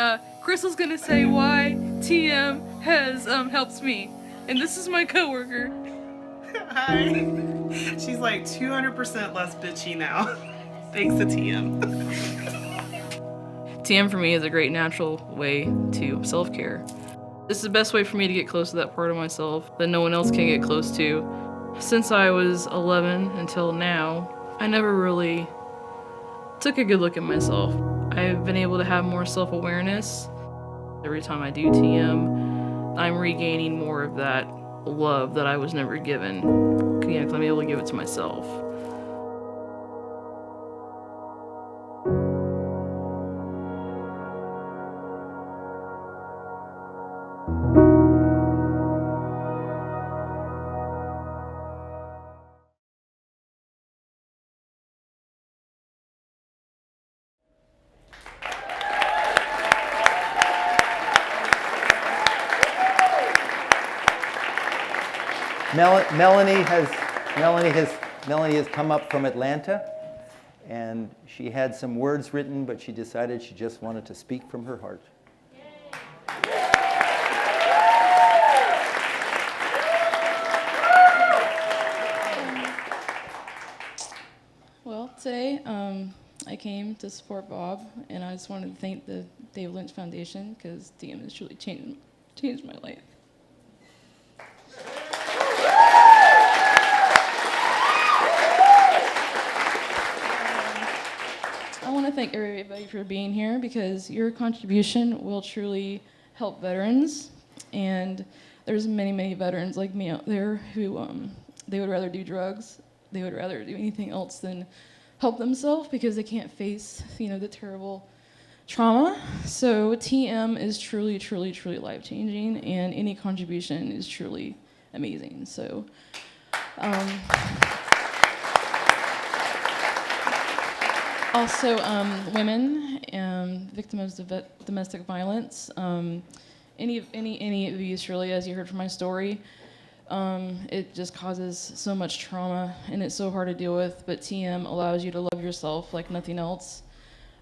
Crystal's gonna say why TM has helped me. And this is my coworker. Hi. She's 200% less bitchy now. Thanks to TM. TM for me is a great natural way to self-care. This is the best way for me to get close to that part of myself that no one else can get close to. Since I was 11 until now, I never really took a good look at myself. I've been able to have more self-awareness. Every time I do TM, I'm regaining more of that love that I was never given. 'Cause I'm able to give it to myself. Melanie has come up from Atlanta, and she had some words written, but she decided she just wanted to speak from her heart. Well, today I came to support Bob, and I just wanted to thank the David Lynch Foundation because TM has truly changed my life. want to thank everybody for being here because your contribution will truly help veterans. And there's many, many veterans like me out there who they would rather do drugs. They would rather do anything else than help themselves because they can't face, the terrible trauma. So TM is truly, truly, truly life-changing, and any contribution is truly amazing. So. Also, women, victims of domestic violence, any abuse, really, as you heard from my story, it just causes so much trauma, and it's so hard to deal with, but TM allows you to love yourself like nothing else.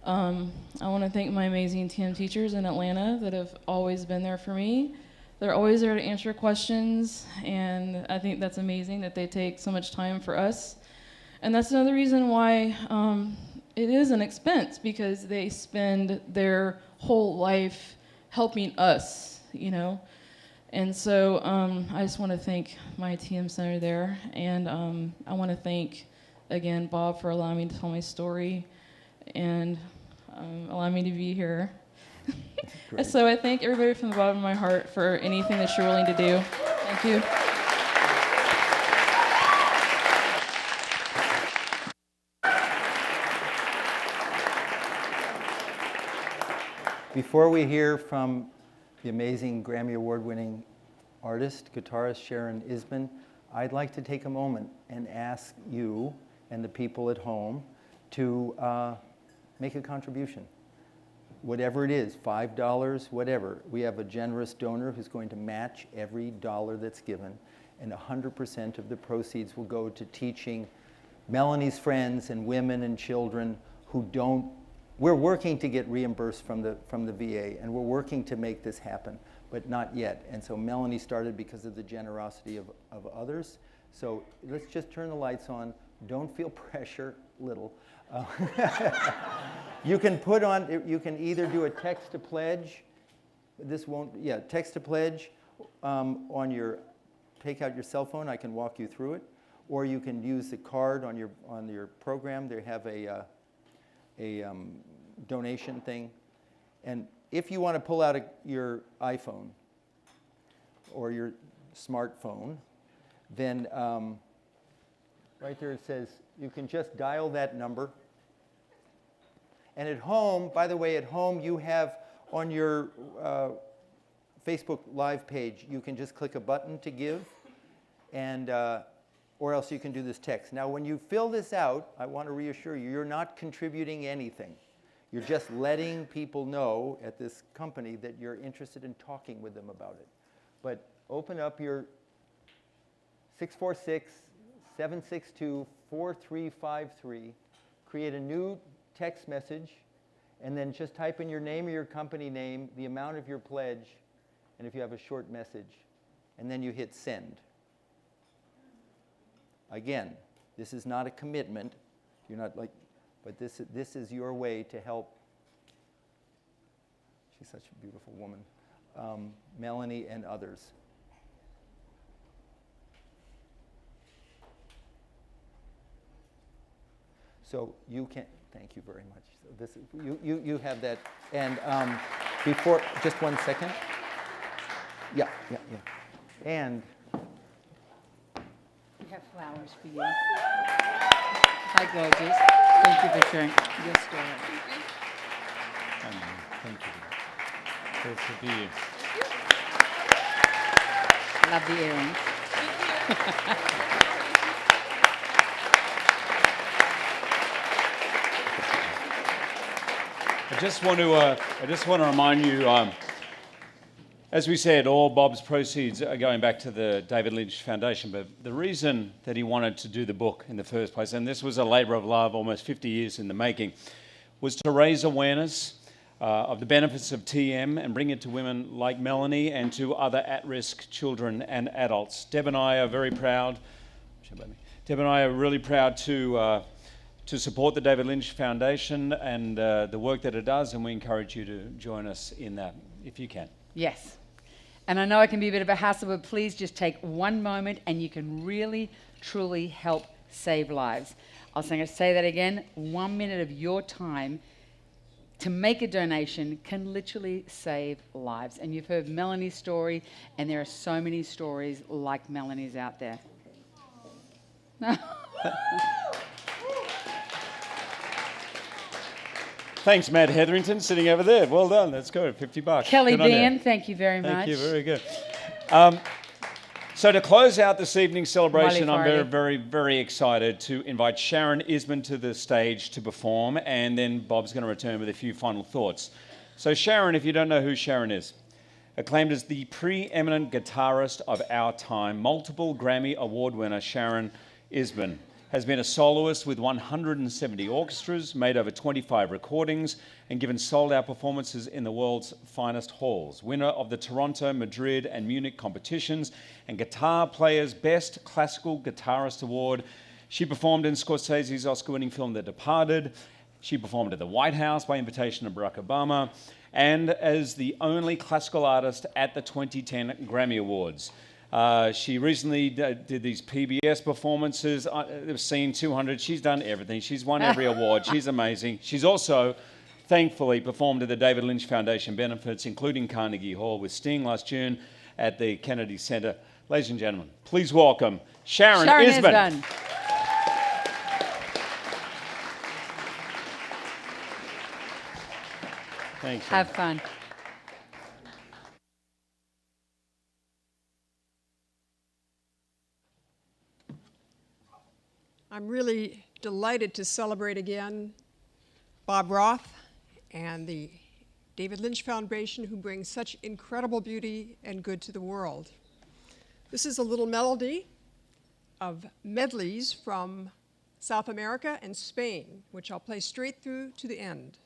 I want to thank my amazing TM teachers in Atlanta that have always been there for me. They're always there to answer questions, and I think that's amazing that they take so much time for us. And that's another reason why it is an expense, because they spend their whole life helping us, And so I just want to thank my TM center there, and I want to thank, again, Bob for allowing me to tell my story and allowing me to be here. So I thank everybody from the bottom of my heart for anything that you're willing to do. Thank you. Before we hear from the amazing Grammy Award-winning artist, guitarist Sharon Isbin, I'd like to take a moment and ask you and the people at home to make a contribution. Whatever it is, $5, whatever. We have a generous donor who's going to match every dollar that's given, and 100% of the proceeds will go to teaching Melanie's friends and women and children who don't. We're working to get reimbursed from the VA, and we're working to make this happen, but not yet. And so Melanie started because of the generosity of others. So let's just turn the lights on. Don't feel pressure, little. You can put on, you can either do a text to pledge. This won't, text to pledge on your, take out your cell phone. I can walk you through it. Or you can use the card on your program. They have a donation thing. And if you want to pull out your iPhone or your smartphone, then right there it says you can just dial that number. And at home, by the way, at home you have on your Facebook Live page, you can just click a button to give, and or else you can do this text. Now, when you fill this out, I want to reassure you, you're not contributing anything. You're just letting people know at this company that you're interested in talking with them about it. But open up your 646-762-4353, create a new text message, and then just type in your name or your company name, the amount of your pledge, and if you have a short message, and then you hit send. Again, this is not a commitment. You're not like, but this is your way to help. She's such a beautiful woman. Melanie and others. So you can, thank you very much. So this is, you have that. And before, just 1 second. Yeah. And we have flowers for you. Hi, gorgeous. Thank you for sharing your story. Thank you. Good to be you. Love the earrings. I just want to remind you, as we said, all Bob's proceeds are going back to the David Lynch Foundation. But the reason that he wanted to do the book in the first place, and this was a labour of love, almost 50 years in the making, was to raise awareness of the benefits of TM and bring it to women like Melanie and to other at-risk children and adults. Deb and I are very proud. Deb and I are really proud to support the David Lynch Foundation and the work that it does, and we encourage you to join us in that if you can. Yes. And I know it can be a bit of a hassle, but please just take one moment and you can really, truly help save lives. I'm going to say that again. 1 minute of your time to make a donation can literally save lives. And you've heard Melanie's story, and there are so many stories like Melanie's out there. Thanks, Matt Hetherington, sitting over there. Well done. That's good. $50. Kelly Good on you. Bean, thank you very much. Thank you. Very good. So to close out this evening's celebration, I'm very, very, very excited to invite Sharon Isman to the stage to perform, and then Bob's going to return with a few final thoughts. So Sharon, if you don't know who Sharon is, acclaimed as the preeminent guitarist of our time, multiple Grammy Award winner Sharon Isman has been a soloist with 170 orchestras, made over 25 recordings, and given sold-out performances in the world's finest halls. Winner of the Toronto, Madrid, and Munich competitions, and Guitar Player's Best Classical Guitarist Award. She performed in Scorsese's Oscar-winning film The Departed. She performed at the White House by invitation of Barack Obama, and as the only classical artist at the 2010 Grammy Awards. She recently did these PBS performances. I've seen 200. She's done everything. She's won every award. She's amazing. She's also, thankfully, performed at the David Lynch Foundation benefits, including Carnegie Hall with Sting last June at the Kennedy Center. Ladies and gentlemen, please welcome Sharon Isman. Thanks. Have fun. I'm really delighted to celebrate again Bob Roth and the David Lynch Foundation, who brings such incredible beauty and good to the world. This is a little melody of medleys from South America and Spain, which I'll play straight through to the end.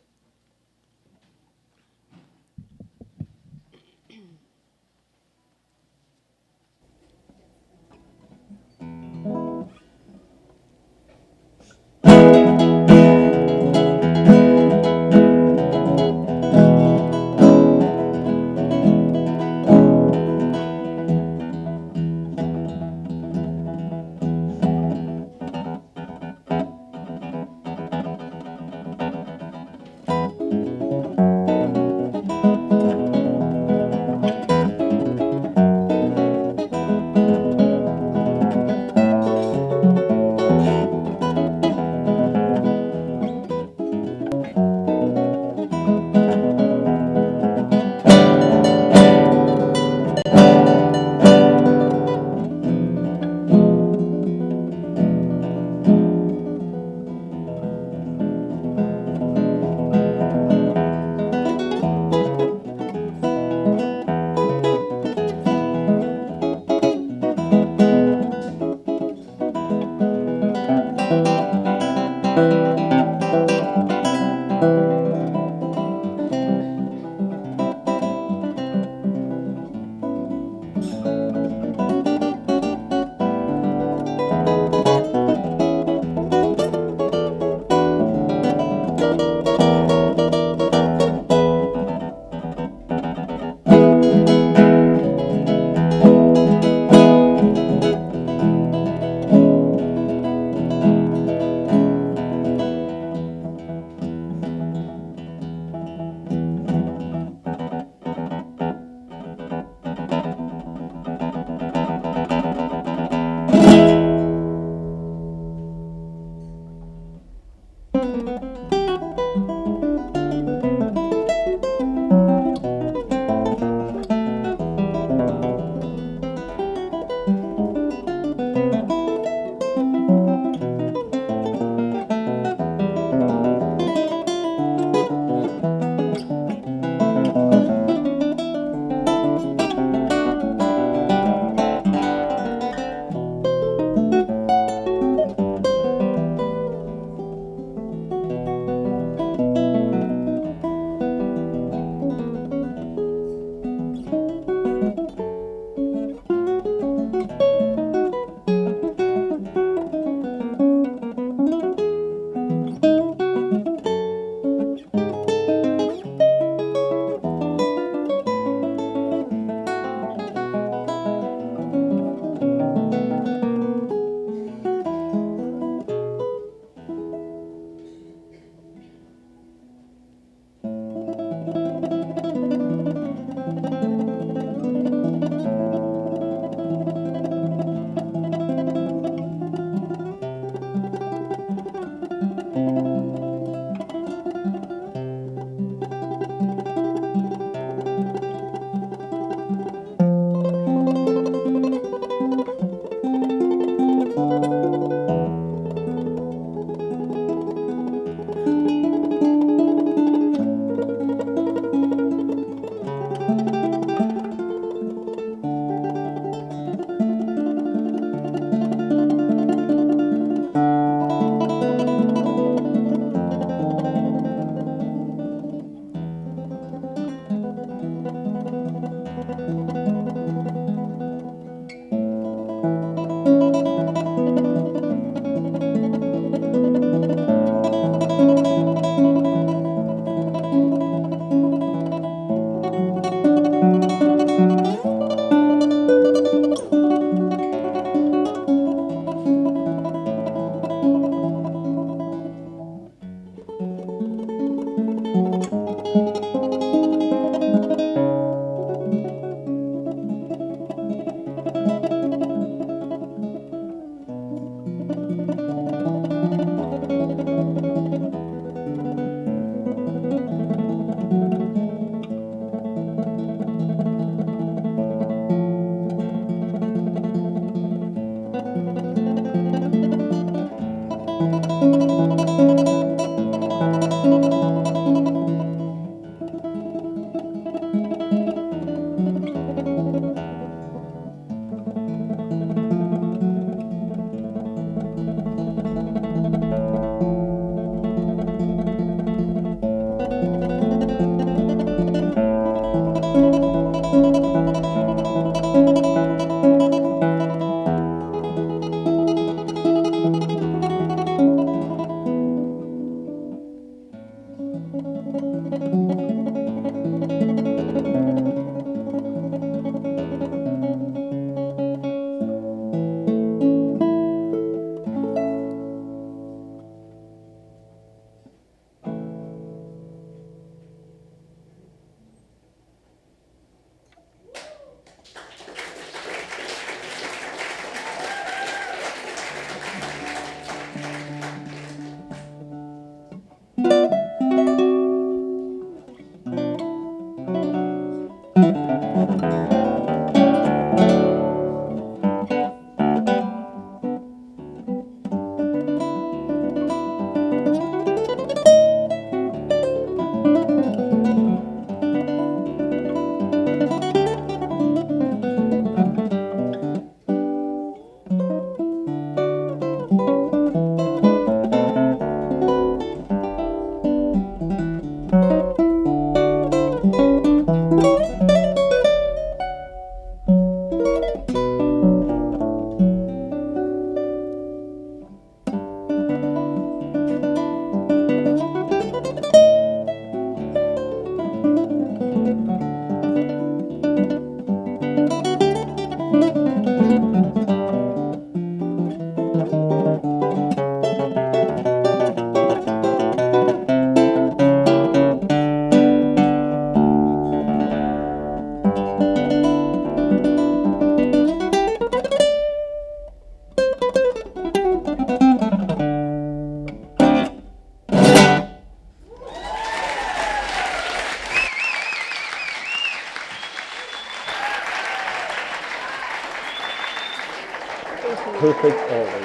Perfect always.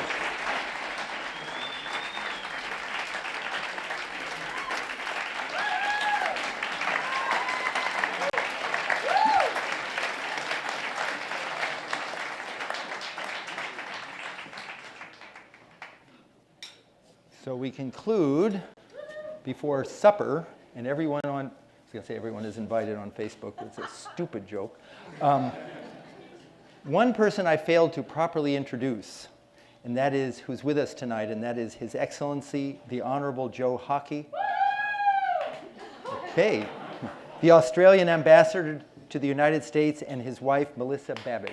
So we conclude before supper, and everyone on, I was going to say everyone is invited on Facebook, but it's a stupid joke. One person I failed to properly introduce, and that is who's with us tonight, and that is His Excellency, the Honorable Joe Hockey. Okay. The Australian Ambassador to the United States and his wife, Melissa Babbage.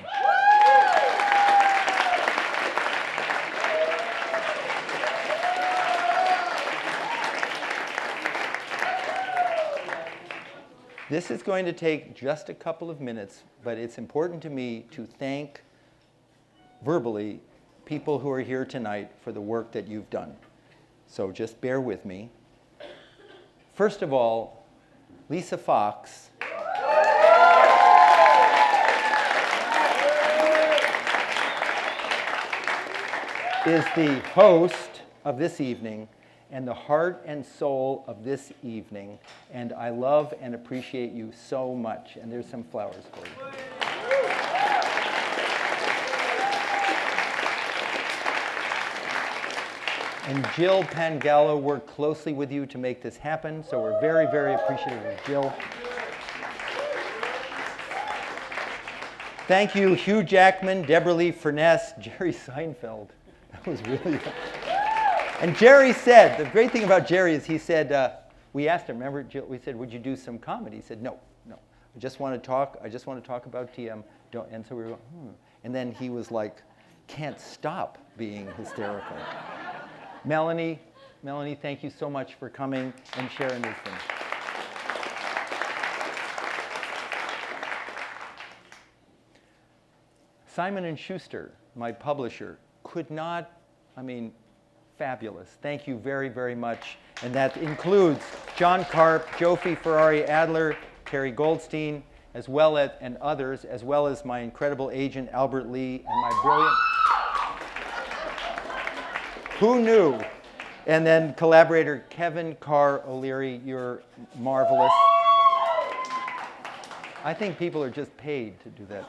This is going to take just a couple of minutes, but it's important to me to thank verbally people who are here tonight for the work that you've done. So just bear with me. First of all, Lisa Fox is the host of this evening and the heart and soul of this evening, and I love and appreciate you so much. And there's some flowers for you. And Jill Pangallo worked closely with you to make this happen, so we're very, very appreciative of Jill. Thank you, Hugh Jackman, Deborah-lee Furness, Jerry Seinfeld. That was really... And Jerry said, the great thing about Jerry is he said, we asked him, remember, Jill, we said, would you do some comedy? He said, no, I just want to talk about TM. And so we were going, And then he was like, can't stop being hysterical. Melanie, thank you so much for coming and sharing these things. Simon & Schuster, my publisher, could not, fabulous. Thank you very, very much. And that includes John Karp, Jofi Ferrari Adler, Terry Goldstein, as well as, and others, as well as my incredible agent, Albert Lee, and my brilliant... Who knew? And then collaborator Kevin Carr O'Leary, you're marvelous. I think people are just paid to do that.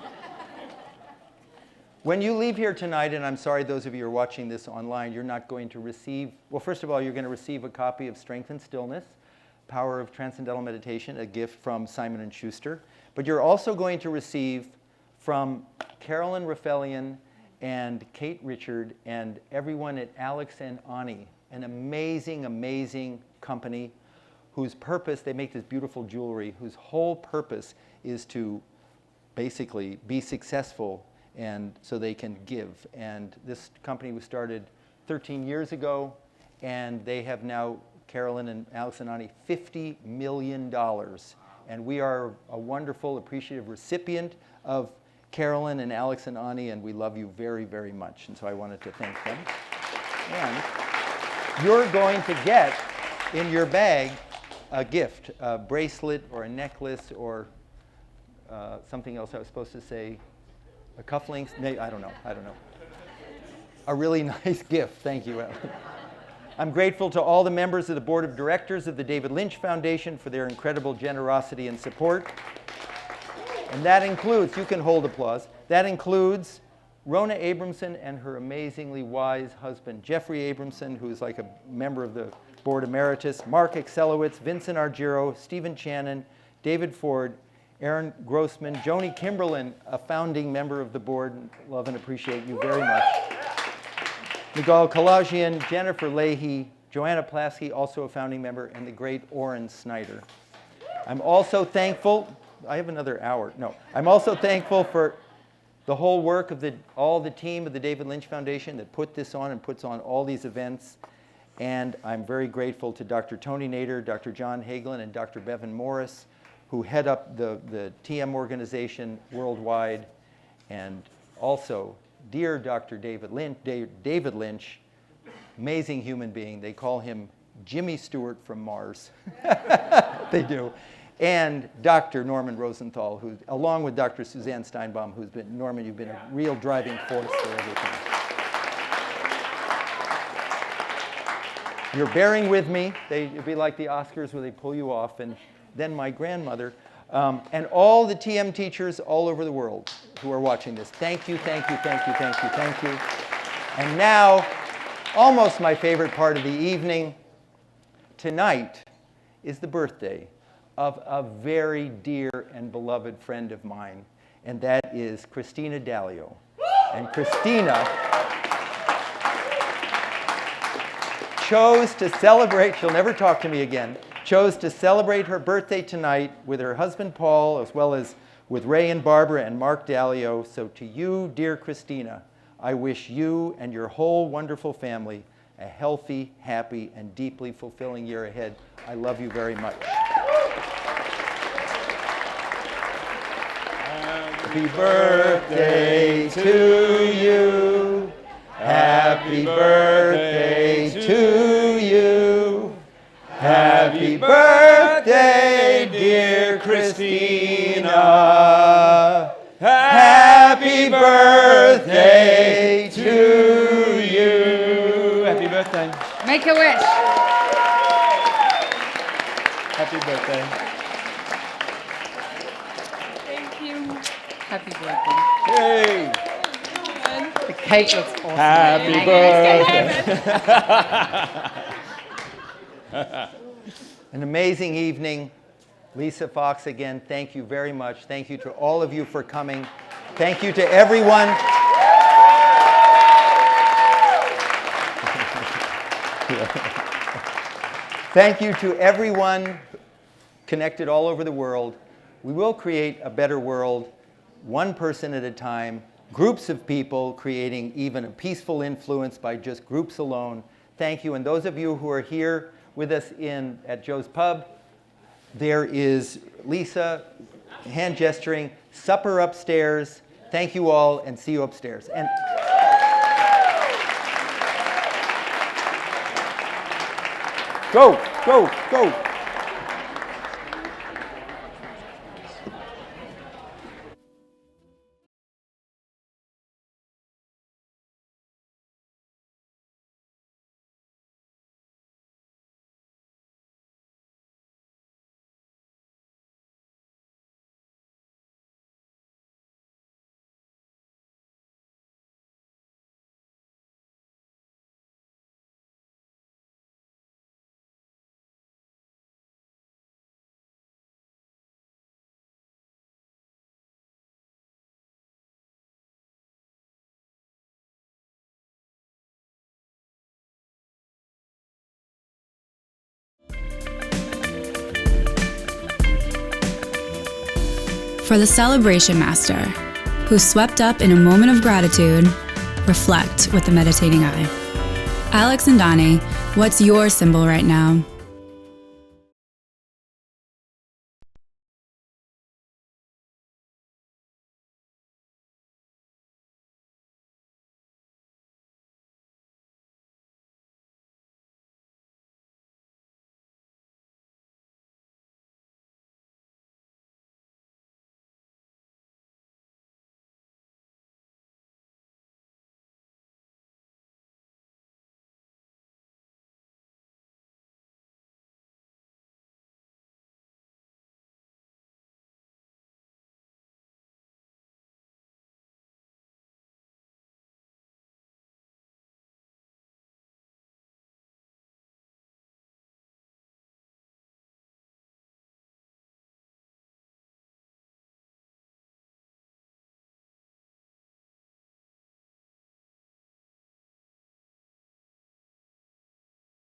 When you leave here tonight, and I'm sorry those of you who are watching this online, you're not going to receive, well, first of all, you're going to receive a copy of Strength and Stillness, Power of Transcendental Meditation, a gift from Simon & Schuster. But you're also going to receive from Carolyn Raffelian and Kate Richard and everyone at Alex and Ani, an amazing, amazing company whose purpose, they make this beautiful jewelry, whose whole purpose is to basically be successful and so they can give. And this company was started 13 years ago, and they have now, Carolyn and Alex and Ani, $50 million. And we are a wonderful, appreciative recipient of Carolyn and Alex and Ani, and we love you very, very much. And so I wanted to thank them. And you're going to get in your bag a gift, a bracelet or a necklace or something else I was supposed to say. A cufflinks? No, I don't know. A really nice gift. Thank you, Ellen. I'm grateful to all the members of the board of directors of the David Lynch Foundation for their incredible generosity and support. And that includes, you can hold applause, that includes Rona Abramson and her amazingly wise husband, Jeffrey Abramson, who's like a member of the board emeritus, Mark Excelowitz, Vincent Argiro, Stephen Channon, David Ford, Aaron Grossman, Joni Kimberlin, a founding member of the board. Love and appreciate you very much. Miguel Kalajian, Jennifer Leahy, Joanna Plasky, also a founding member, and the great Orrin Snyder. I'm also thankful, I have another hour, no. I'm also thankful for the whole work of all the team of the David Lynch Foundation that put this on and puts on all these events. And I'm very grateful to Dr. Tony Nader, Dr. John Hagelin, and Dr. Bevan Morris, who head up the TM organization worldwide. And also, dear Dr. David Lynch, amazing human being. They call him Jimmy Stewart from Mars. They do. And Dr. Norman Rosenthal, who, along with Dr. Suzanne Steinbaum, who's been, Norman, you've been a real driving force for everything. You're bearing with me. It'd be like the Oscars where they pull you off. And then my grandmother, and all the TM teachers all over the world who are watching this. Thank you, thank you, thank you, thank you, thank you. And now, almost my favorite part of the evening, tonight is the birthday of a very dear and beloved friend of mine, and that is Christina D'Alio. And Christina chose to celebrate, she'll never talk to me again, chose to celebrate her birthday tonight with her husband Paul, as well as with Ray and Barbara and Mark D'Alio. So to you, dear Christina, I wish you and your whole wonderful family a healthy, happy, and deeply fulfilling year ahead. I love you very much. Happy birthday to you. Happy birthday to you. Happy birthday, dear Christina. Happy birthday to you. Happy birthday. Make a wish. Happy birthday. Thank you. Happy birthday. Hey. The cake looks awesome. Happy birthday. An amazing evening. Lisa Fox, again, thank you very much. Thank you to all of you for coming. Thank you to everyone. Thank you to everyone connected all over the world. We will create a better world, one person at a time, groups of people creating even a peaceful influence by just groups alone. Thank you. And those of you who are here with us at Joe's Pub, there is Lisa, hand gesturing, supper upstairs. Thank you all, and see you upstairs. And go, go, go. For the Celebration Master, who swept up in a moment of gratitude, reflect with the meditating eye. Alex and Donnie, what's your symbol right now?